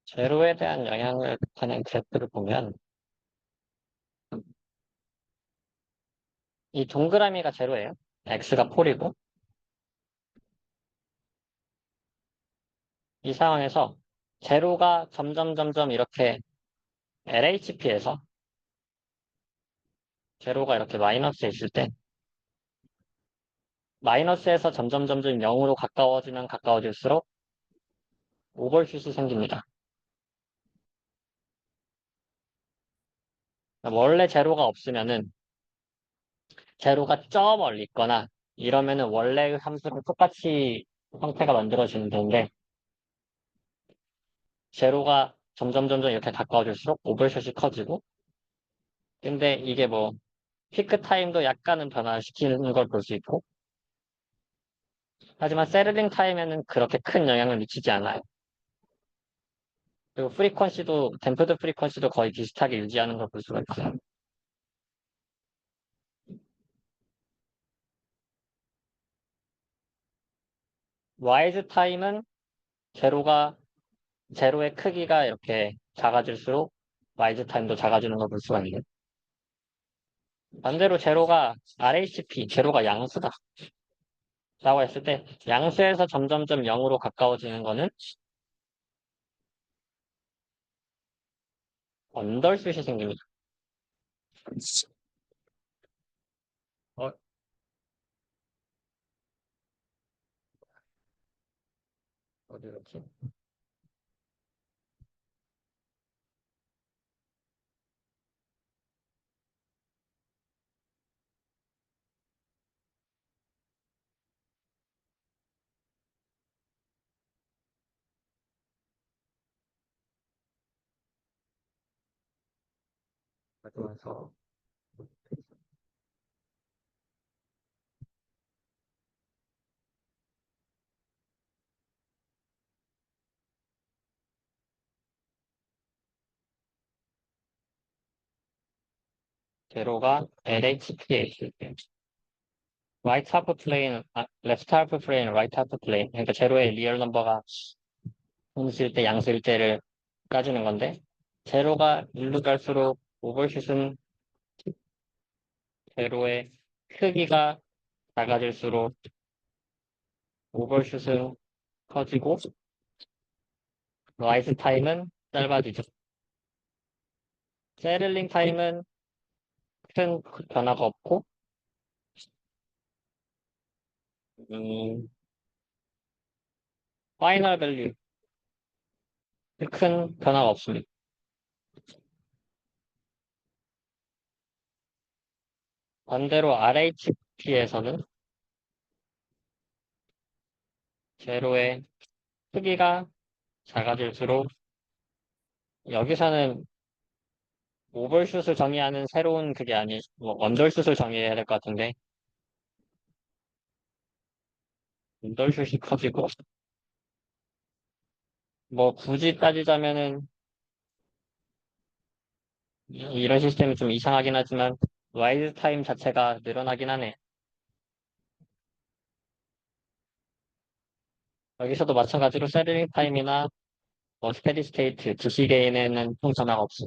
제로에 대한 영향을 나타낸 그래프를 보면 이 동그라미가 제로예요. x가 폴이고 이 상황에서 제로가 점점 이렇게 LHP에서 제로가 이렇게 마이너스에 있을 때 마이너스에서 점점 0으로 가까워지면 가까워질수록 오버슛이 생깁니다. 원래 제로가 없으면은 제로가 저 멀리 있거나 이러면은 원래 함수랑 똑같이 형태가 만들어지는데 제로가 점점 이렇게 가까워질수록 오버슛이 커지고 근데 이게 뭐 피크 타임도 약간은 변화시키는 걸 볼 수 있고 하지만 세르링 타임에는 그렇게 큰 영향을 미치지 않아요. 그리고 프리퀀시도 댐프드 프리퀀시도 거의 비슷하게 유지하는 걸 볼 수가 있어요. 와이즈 타임은 제로가 제로의 크기가 이렇게 작아질수록 와이즈 타임도 작아지는 걸 볼 수가 있는. 반대로 제로가 RHP, 제로가 양수다. 라고 했을 때 양수에서 점점 0으로 가까워지는 거는 언더슛이 생깁니다. 어, 어디였지? 그래서 제로가 LHP에 있을 때 right half plane, left half plane, right half plane. 그러니까 제로의 리얼 넘버가 음수일 때, 양수일 때를 까주는 건데, 제로가 일로 갈수록 오버슛은 제로의 크기가 작아질수록 오버슛은 커지고, 라이즈 타임은 짧아지죠. 세를링 타임은 큰 변화가 없고, 음, 파이널 밸류 큰 변화가 없습니다. 반대로 RHP에서는 제로의 크기가 작아질수록 여기서는 오버슛을 정의하는 새로운 그게 아니, 뭐 언더슛을 정의해야 될 것 같은데 언더슛이 커지고 뭐 굳이 따지자면은 이런 시스템이 좀 이상하긴 하지만 와이드 타임 자체가 늘어나긴 하네. 여기서도 마찬가지로 세르링 타임이나 뭐 스테디 스테이트, 주시 개인에는 총 변화가 없어.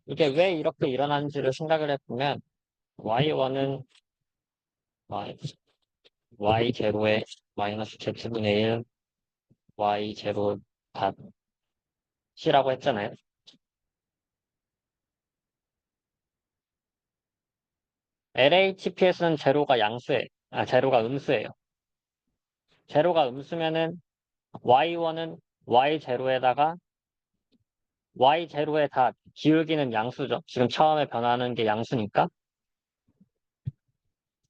이게 왜 이렇게 일어나는지를 생각을 해보면 y1은 y0에 마이너스 z분의 1, y0 다 c라고 했잖아요. LHPS는 제로가 양수예요. 제로가 음수예요. 제로가 음수면은 y1은 y0에다가 y0에 다 기울기는 양수죠. 지금 처음에 변하는 게 양수니까.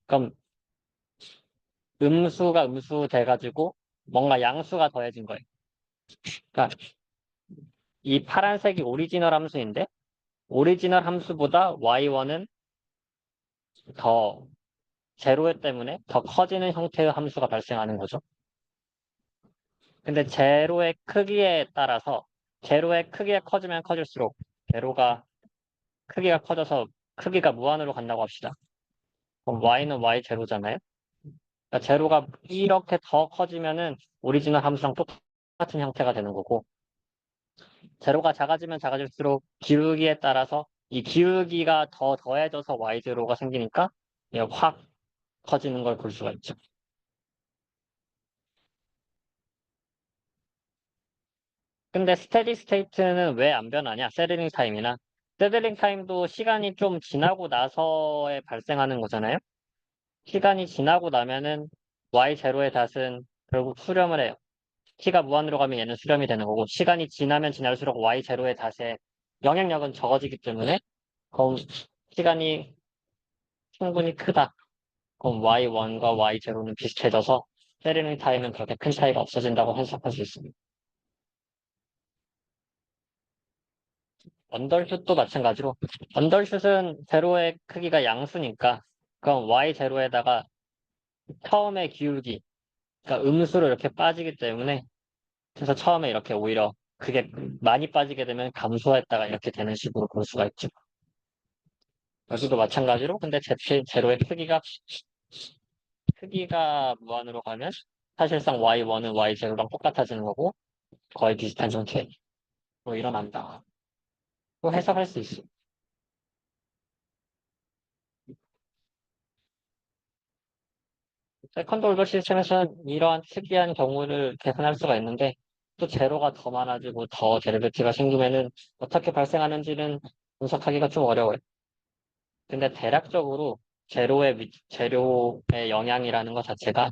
그럼 음수가 음수 돼가지고 뭔가 양수가 더해진 거예요. 그러니까 이 파란색이 오리지널 함수인데 오리지널 함수보다 y1은 더 제로에 때문에 더 커지는 형태의 함수가 발생하는 거죠. 근데 제로의 크기에 따라서 제로의 크기가 커지면 커질수록 제로가 크기가 커져서 크기가 무한으로 간다고 합시다. 그럼 y는 y 제로잖아요. 그러니까 제로가 이렇게 더 커지면은 오리지널 함수랑 똑같아요. 같은 형태가 되는 거고, 제로가 작아지면 작아질수록 기울기에 따라서 이 기울기가 더 더해져서 y0가 생기니까 이게 확 커지는 걸 볼 수가 있죠. 근데 스테디 스테이트는 왜 안 변하냐? 세들링 타임이나. 세들링 타임도 시간이 좀 지나고 나서에 발생하는 거잖아요? 시간이 지나고 나면은 y0의 닷은 결국 수렴을 해요. t가 무한으로 가면 얘는 수렴이 되는 거고, 시간이 지나면 지날수록 y0의 닷의 영향력은 적어지기 때문에, 그럼 시간이 충분히 크다. 그럼 y1과 y0는 비슷해져서 세리능 타임은 그렇게 큰 차이가 없어진다고 해석할 수 있습니다. 언더슛도 마찬가지로 언더슛은 제로의 크기가 양수니까 그럼 y0에다가 처음에 기울기, 그러니까 음수로 이렇게 빠지기 때문에 그래서 처음에 이렇게 오히려 그게 많이 빠지게 되면 감소했다가 이렇게 되는 식으로 볼 수가 있죠. 여기도 마찬가지로 근데 제로의 크기가 무한으로 가면 사실상 y1은 y0랑 똑같아지는 거고 거의 비슷한 상태. 뭐 일어난다. 또 해석할 수 있어. 세컨드 오더 시스템에서는 이러한 특이한 경우를 계산할 수가 있는데 또 제로가 더 많아지고 더 데리베티가 생기면은 어떻게 발생하는지는 분석하기가 좀 어려워요. 근데 대략적으로 제로의 영향이라는 것 자체가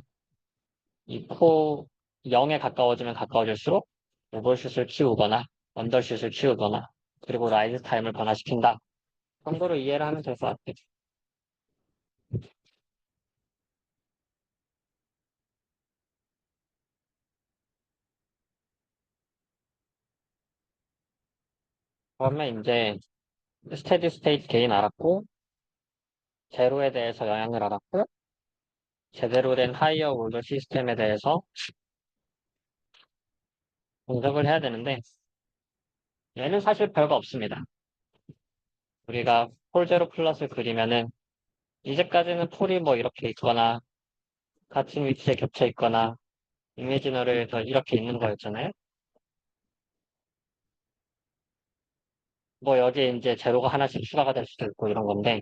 이 0에 가까워지면 가까워질수록 오버슛을 키우거나 언더슛을 키우거나 그리고 라이즈 타임을 변화시킨다 정도로 이해를 하면 될 것 같아요. 그러면 이제 스테디 스테이트 게인 알았고 제로에 대해서 영향을 알았고 제대로 된 하이어 올더 시스템에 대해서 분석을 해야 되는데 얘는 사실 별거 없습니다. 우리가 폴 제로 플롯을 그리면은 이제까지는 폴이 뭐 이렇게 있거나 같은 위치에 겹쳐 있거나 이미지너리에서 이렇게 있는 거였잖아요. 뭐 여기에 이제 제로가 하나씩 추가가 될 수도 있고 이런 건데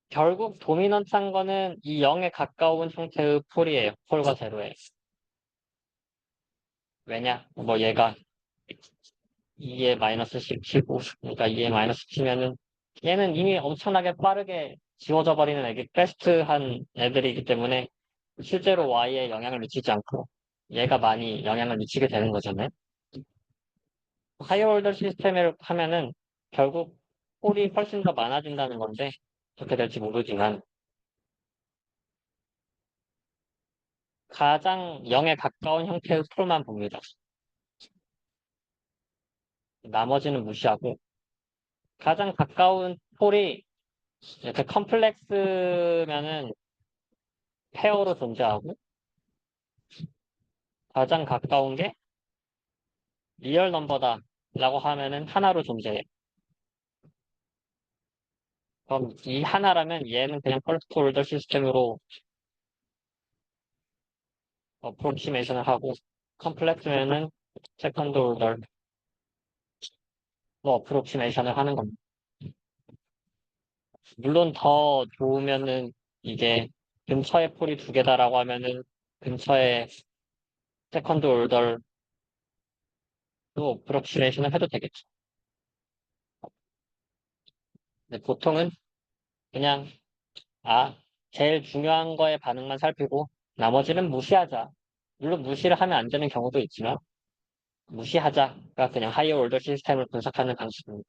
결국 도미넌트한 거는 이 0에 가까운 형태의 폴이에요. 폴과 제로에. 왜냐? 뭐 얘가 2에 마이너스 10치고 그러니까 2에 마이너스 치면은 얘는 이미 엄청나게 빠르게 지워져 버리는 애기 패스트한 애들이기 때문에 실제로 Y에 영향을 미치지 않고 얘가 많이 영향을 미치게 되는 거잖아요. 하이어 올더 시스템을 하면은 결국 폴이 훨씬 더 많아진다는 건데 어떻게 될지 모르지만 가장 0에 가까운 형태의 폴만 봅니다. 나머지는 무시하고 가장 가까운 폴이 이렇게 컴플렉스면은 페어로 존재하고 가장 가까운 게 리얼 넘버다 라고 하면은 하나로 존재해. 그럼 이 하나라면 얘는 그냥 퍼스트 올더 시스템으로 어프로키메이션을 하고 컴플렉스면은 세컨드 올더로 어프로키메이션을 하는 겁니다. 물론 더 좋으면은 이게 근처에 폴이 두 개다라고 하면은 근처에 세컨드 올더로 어프로키메이션을 해도 되겠죠. 근데 보통은 그냥 제일 중요한 거에 반응만 살피고 나머지는 무시하자. 물론 무시를 하면 안 되는 경우도 있지만 무시하자가 그냥 하이어 올더 시스템을 분석하는 방식입니다.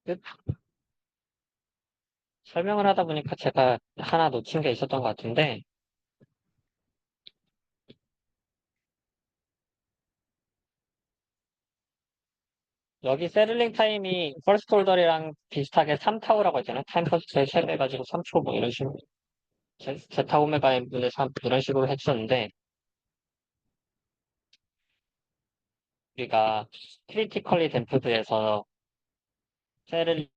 끝. 설명을 하다 보니까 제가 하나 놓친 게 있었던 것 같은데 여기 세들링 타임이 퍼스트 홀더이랑 비슷하게 3타우라고 했잖아요. 타임 퍼스트에 3배 가지고 3초 뭐 이런 식으로 제타 오메가의 분의 3 이런 식으로 해주셨는데 우리가 크리티컬리 댐프드에서 세를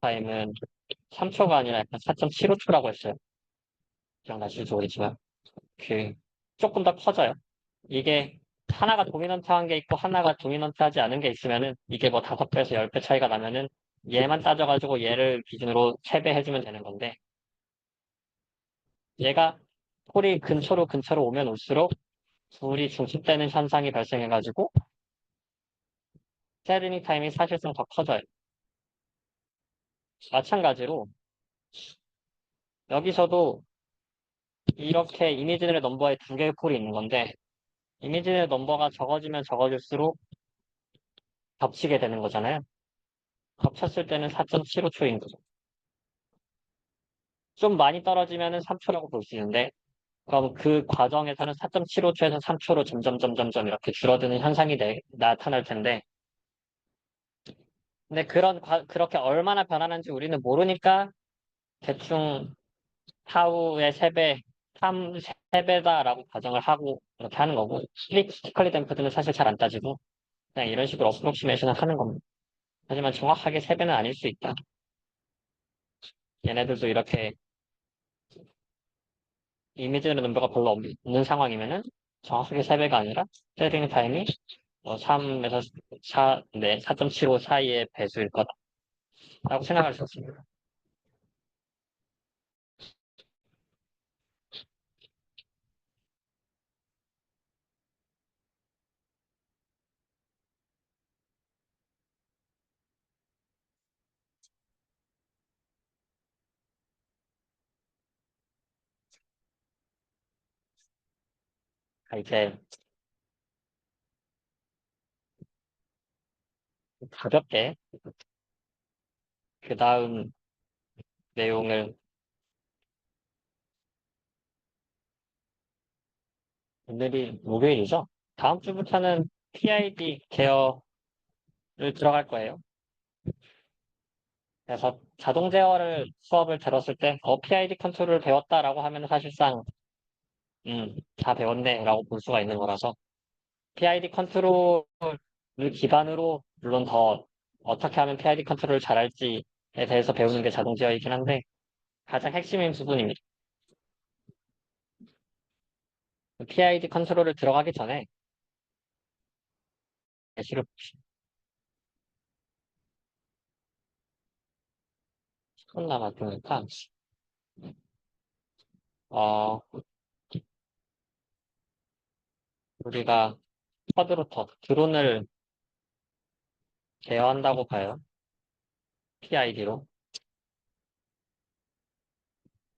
타임은 3초가 아니라 약간 4.75초라고 했어요. 기억나실지 모르지만 그 조금 더 커져요. 이게 하나가 도미넌트한 게 있고 하나가 도미넌트하지 않은 게 있으면은 이게 뭐 5배에서 10배 차이가 나면은 얘만 따져가지고 얘를 기준으로 3배 해주면 되는 건데 얘가 폴이 근처로 오면 올수록 둘이 중첩되는 현상이 발생해가지고 세리닝 타임이 사실상 더 커져요. 마찬가지로 여기서도 이렇게 이미지널 넘버에 두 개의 폴이 있는 건데 이미지널 넘버가 적어지면 적어질수록 겹치게 되는 거잖아요. 겹쳤을 때는 4.75초인 거죠. 좀 많이 떨어지면은 3초라고 볼 수 있는데 그럼 그 과정에서는 4.75초에서 3초로 점점 이렇게 줄어드는 현상이 나타날 텐데 근데 그렇게 얼마나 변하는지 우리는 모르니까 대충 타우의 3배, 3배다라고 가정을 하고 이렇게 하는 거고 스틱컬리 댐프드는 사실 잘 안 따지고 그냥 이런 식으로 어프로시메이션을 하는 겁니다. 하지만 정확하게 3배는 아닐 수 있다. 얘네들도 이렇게 이미지는 넘버가 별로 없는 상황이면은 정확하게 3배가 아니라 세팅 타임이 3에서 4, 네, 4.75 사이의 배수일 거다라고 생각할 수 있습니다. 이제 가볍게 그 다음 내용을 오늘이 목요일이죠. 다음 주부터는 PID 계열을 들어갈 거예요. 그래서 자동 제어를 수업을 들었을 때, PID 컨트롤을 배웠다라고 하면 사실상, 다 배웠네라고 볼 수가 있는 거라서, PID 컨트롤을 기반으로, 물론 더 어떻게 하면 PID 컨트롤을 잘할지에 대해서 배우는 게 자동 제어이긴 한데, 가장 핵심인 부분입니다. PID 컨트롤을 들어가기 전에, 예시를 10분 남았으니까, 어, 우리가 쿼드로터, 드론을 제어한다고 봐요. PID로.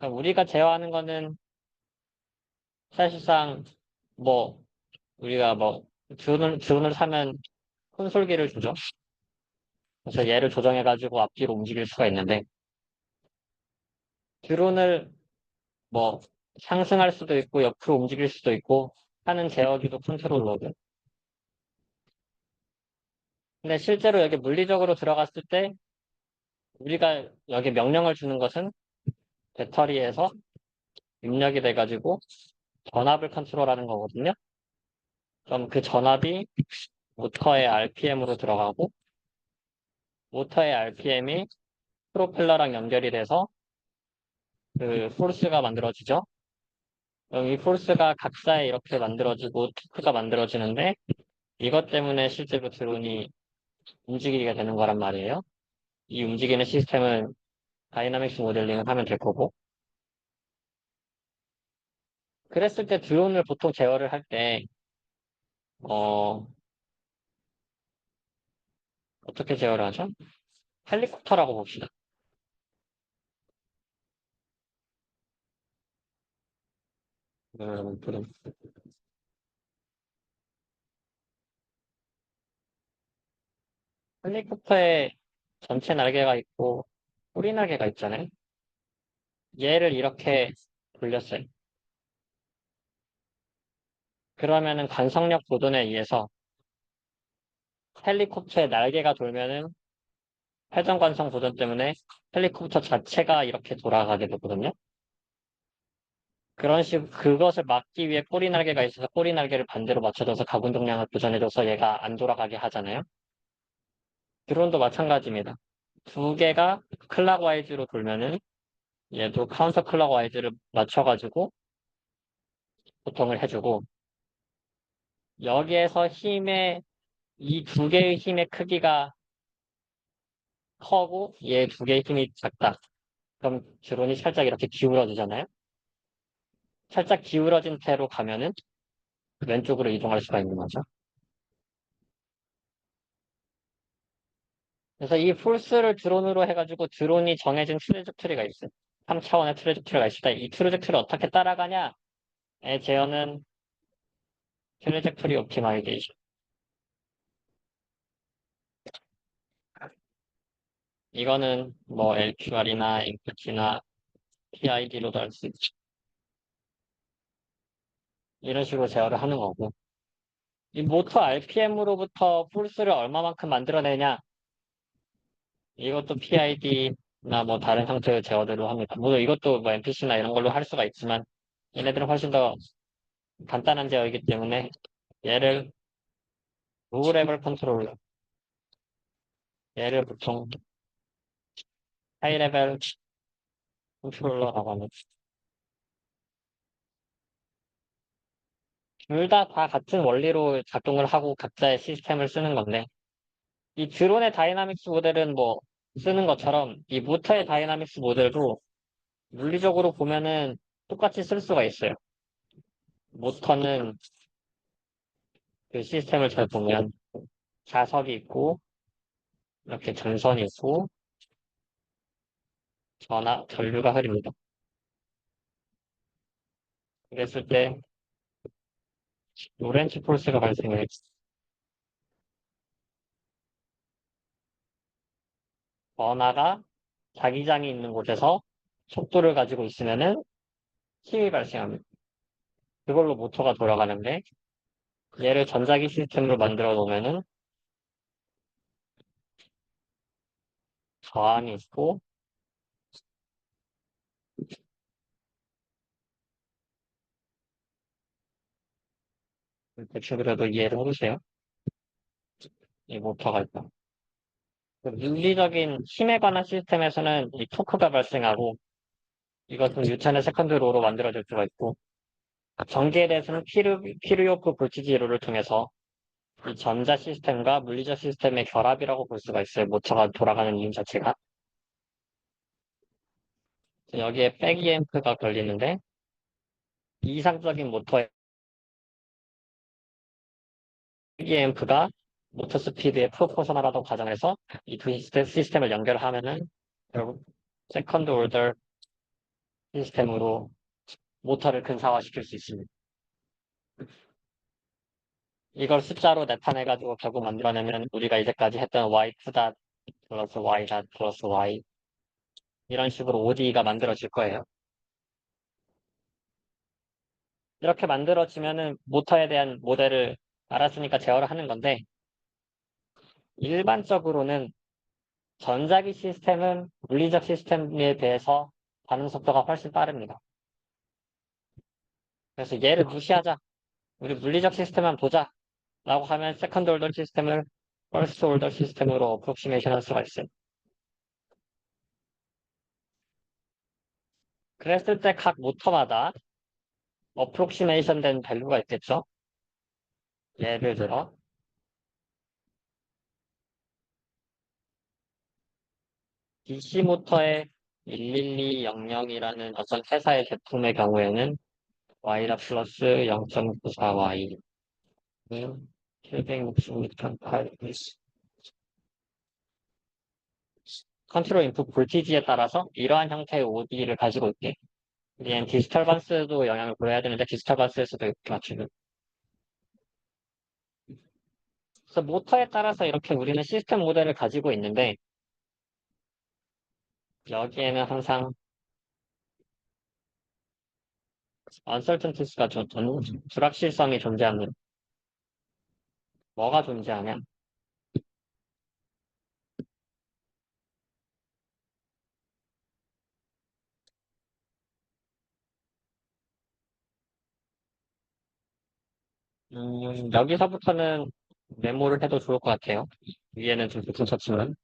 우리가 제어하는 거는 사실상 뭐 우리가 뭐 드론을 사면 콘솔기를 주죠. 그래서 얘를 조정해가지고 앞뒤로 움직일 수가 있는데 드론을 뭐 상승할 수도 있고 옆으로 움직일 수도 있고 하는 제어기도 컨트롤러고. 근데 실제로 여기 물리적으로 들어갔을 때 우리가 여기 명령을 주는 것은 배터리에서 입력이 돼가지고 전압을 컨트롤하는 거거든요. 그럼 그 전압이 모터의 RPM으로 들어가고 모터의 RPM이 프로펠러랑 연결이 돼서 그 포르스가 만들어지죠. 그럼 이 포르스가 각사에 이렇게 만들어지고 토크가 만들어지는데 이것 때문에 실제로 드론이 움직이게 되는 거란 말이에요. 이 움직이는 시스템은 다이나믹스 모델링을 하면 될 거고. 그랬을 때 드론을 보통 제어를 할 때, 어, 어떻게 제어를 하죠? 헬리콥터라고 봅시다. 드론. 헬리콥터에 전체 날개가 있고 꼬리 날개가 있잖아요. 얘를 이렇게 돌렸어요. 그러면은 관성력 보존에 의해서 헬리콥터의 날개가 돌면은 회전 관성 보존 때문에 헬리콥터 자체가 이렇게 돌아가게 되거든요. 그런 식, 그것을 막기 위해 꼬리 날개가 있어서 꼬리 날개를 반대로 맞춰줘서 가군 동량을 보전해줘서 얘가 안 돌아가게 하잖아요. 드론도 마찬가지입니다. 두 개가 클락와이즈로 돌면은 얘도 카운터 클락와이즈를 맞춰가지고 보통을 해주고 여기에서 이 두 개의 힘의 크기가 커고 얘 두 개의 힘이 작다. 그럼 드론이 살짝 이렇게 기울어지잖아요. 살짝 기울어진 채로 가면은 왼쪽으로 이동할 수가 있는 거죠. 그래서 이 폴스를 드론으로 해가지고 드론이 정해진 트레젝토리가 있어요. 3차원의 트레젝토리가 있을 때 이 트레젝토리를 어떻게 따라가냐에 제어는 트레젝토리 옵티마이제이션. 이거는 뭐 LQR이나 MQT나 PID로도 할 수 있죠. 이런 식으로 제어를 하는 거고. 이 모터 RPM으로부터 폴스를 얼마만큼 만들어내냐 이것도 PID나 뭐 다른 형태의 제어들로 합니다. 물론 이것도 뭐 MPC나 이런 걸로 할 수가 있지만 얘네들은 훨씬 더 간단한 제어이기 때문에 얘를 로우 레벨 컨트롤러, 얘를 보통 하이 레벨 컨트롤러라고 합니다. 둘 다 같은 원리로 작동을 하고 각자의 시스템을 쓰는 건데 이 드론의 다이나믹스 모델은 뭐 쓰는 것처럼 이 모터의 다이나믹스 모델도 물리적으로 보면은 똑같이 쓸 수가 있어요. 모터는 그 시스템을 잘 보면 자석이 있고 이렇게 전선이 있고 전류가 흐릅니다. 그랬을 때 로렌츠 폴스가 발생해요. 전하가 자기장이 있는 곳에서 속도를 가지고 있으면은 힘이 발생합니다. 그걸로 모터가 돌아가는데 얘를 전자기 시스템으로 만들어 놓으면은 저항이 있고 대충 그래도 이해를 해주세요. 이 모터가 있다. 그 물리적인 힘에 관한 시스템에서는 이 토크가 발생하고 이것은 뉴턴의 세컨드 로로 만들어질 수가 있고 전기에 대해서는 키르요프 볼티지 로를 통해서 이 전자 시스템과 물리적 시스템의 결합이라고 볼 수가 있어요. 모터가 돌아가는 이유 자체가. 여기에 백이앰프가 걸리는데 이상적인 모터의 백이앰프가 모터 스피드의 프로포셔널하다고 가정해서 이 두 시스템을 연결하면은 결국 세컨드 오더 시스템으로 모터를 근사화시킬 수 있습니다. 이걸 숫자로 나타내가지고 결국 만들어내면 우리가 이제까지 했던 y2 플러스 y 플러스 y 이런 식으로 ODE가 만들어질 거예요. 이렇게 만들어지면은 모터에 대한 모델을 알았으니까 제어를 하는 건데 일반적으로는 전자기 시스템은 물리적 시스템에 비해서 반응 속도가 훨씬 빠릅니다. 그래서 얘를 무시하자. 우리 물리적 시스템만 보자. 라고 하면 세컨드 올더 시스템을 퍼스트 올더 시스템으로 어프로시메이션 할 수가 있어요. 그랬을 때 각 모터마다 어프로시메이션 된 밸류가 있겠죠. 예를 들어 DC 모터의 11200이라는 어떤 회사의 제품의 경우에는 Y라 플러스 0.94Y 는 766.8 컨트롤 인풋 볼티지에 따라서 이러한 형태의 OD를 가지고 있게. 얘는 디스터번스도 영향을 보여야 되는데 디스터번스에서도 이렇게 맞추는. 그래서 모터에 따라서 이렇게 우리는 시스템 모델을 가지고 있는데 여기에는 항상 uncertainties가 불확실성이 존재합니다. 뭐가 존재하냐? 여기서부터는 메모를 해도 좋을 것 같아요. 위에는 좀 붙여졌지만.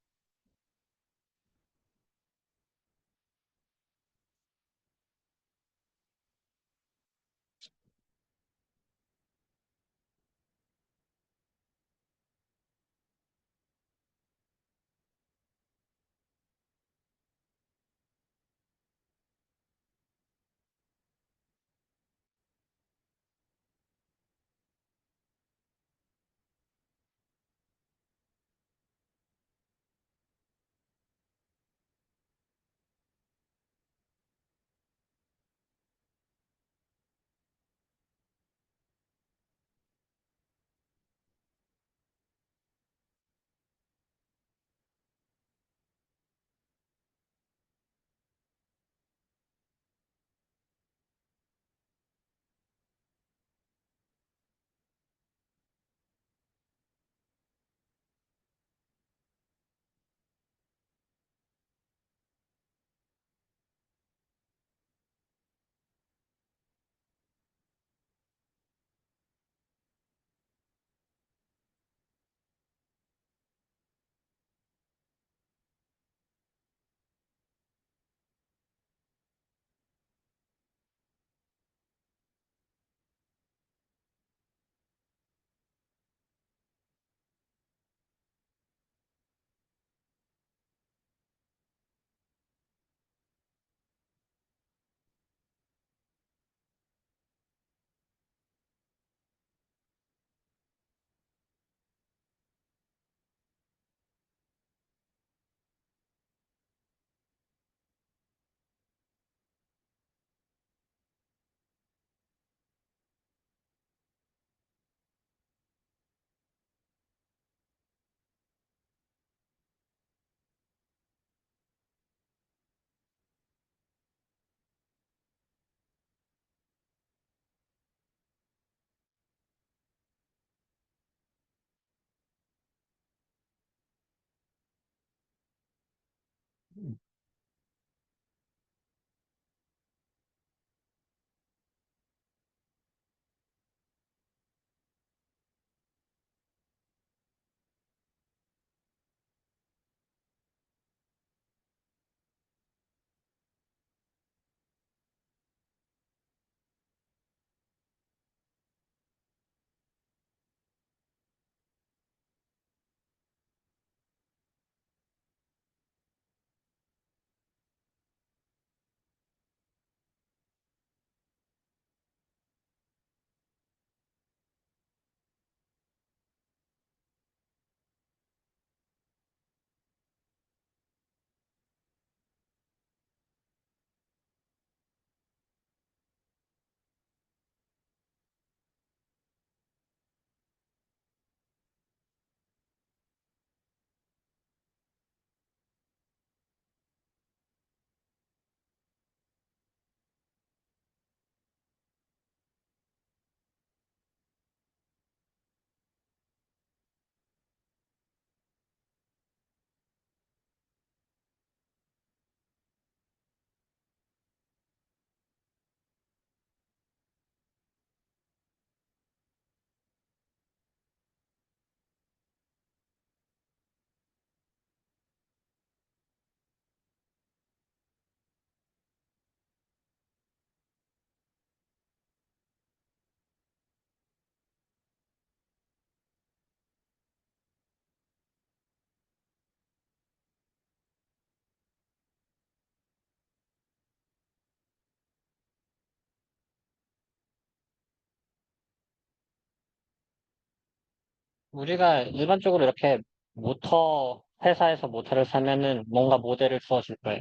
우리가 일반적으로 이렇게 모터, 회사에서 모터를 사면은 뭔가 모델을 주어줄 거예요.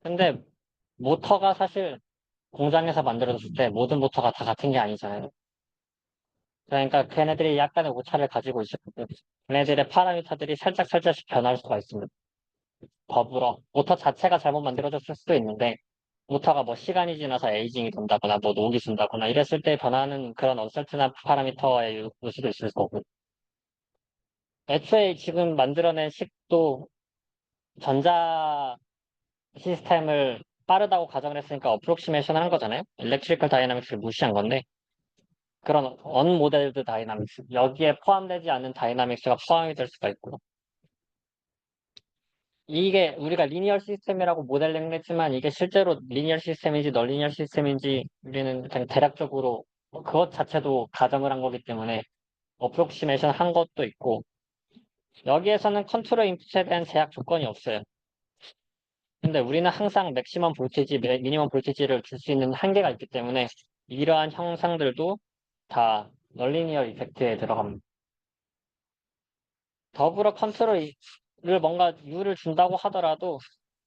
근데 모터가 사실 공장에서 만들어졌을 때 모든 모터가 다 같은 게 아니잖아요. 그러니까 걔네들이 약간의 오차를 가지고 있을 거고, 걔네들의 파라미터들이 살짝살짝씩 변할 수가 있습니다. 더불어, 모터 자체가 잘못 만들어졌을 수도 있는데, 모터가 뭐 시간이 지나서 에이징이 된다거나, 뭐 녹이 쓴다거나, 이랬을 때 변하는 그런 언설튼한 파라미터의 요소도 있을 거고, 애초에 지금 만들어낸 식도 전자 시스템을 빠르다고 가정을 했으니까 어프록시메이션 하는 거잖아요. 일렉트리컬 다이나믹스를 무시한 건데 그런 언모델드 다이나믹스 여기에 포함되지 않은 다이나믹스가 포함이 될 수가 있고 이게 우리가 리니어 시스템이라고 모델링을 했지만 이게 실제로 리니어 시스템인지 널리니어 시스템인지 우리는 그냥 대략적으로 그것 자체도 가정을 한 거기 때문에 어프록시메이션 한 것도 있고 여기에서는 컨트롤 인풋에 대한 제약 조건이 없어요. 근데 우리는 항상 맥시멈 볼티지, 미니멈 볼티지를 줄 수 있는 한계가 있기 때문에 이러한 형상들도 다 널리니어 이펙트에 들어갑니다. 더불어 컨트롤을 뭔가 U를 준다고 하더라도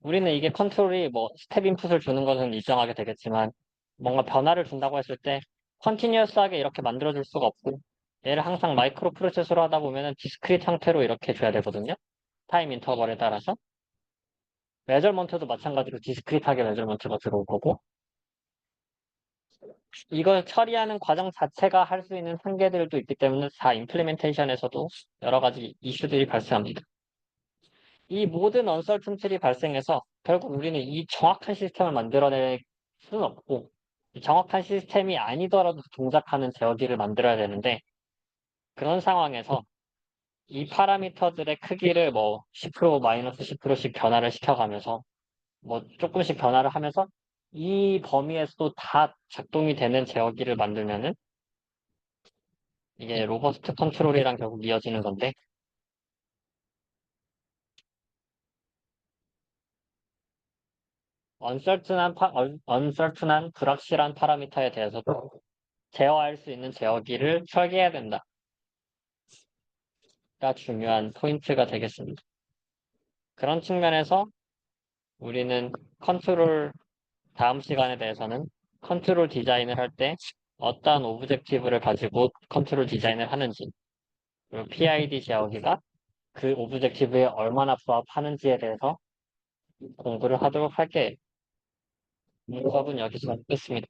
우리는 이게 컨트롤이 뭐 스텝 인풋을 주는 것은 일정하게 되겠지만 뭔가 변화를 준다고 했을 때 컨티뉴어스하게 이렇게 만들어줄 수가 없고 얘를 항상 마이크로 프로세서로 하다 보면은 디스크릿 형태로 이렇게 줘야 되거든요. 타임 인터벌에 따라서. 메저먼트도 마찬가지로 디스크릿하게 메저먼트가 들어올 거고 이걸 처리하는 과정 자체가 할 수 있는 한계들도 있기 때문에 다 임플리멘테이션에서도 여러 가지 이슈들이 발생합니다. 이 모든 언설튼틀이 발생해서 결국 우리는 이 정확한 시스템을 만들어낼 수는 없고 이 정확한 시스템이 아니더라도 동작하는 제어기를 만들어야 되는데 그런 상황에서 이 파라미터들의 크기를 뭐 10% 마이너스 10%씩 변화를 시켜가면서 뭐 조금씩 변화를 하면서 이 범위에서도 다 작동이 되는 제어기를 만들면은 이게 로버스트 컨트롤이랑 결국 이어지는 건데 언설튼한 불확실한 파라미터에 대해서도 제어할 수 있는 제어기를 설계해야 된다가 중요한 포인트가 되겠습니다. 그런 측면에서 우리는 컨트롤 다음 시간에 대해서는 컨트롤 디자인을 할 때 어떠한 오브젝티브를 가지고 컨트롤 디자인을 하는지 그리고 PID 제어기가 그 오브젝티브에 얼마나 부합하는지에 대해서 공부를 하도록 할게요. 수업은 여기서 끝습니다.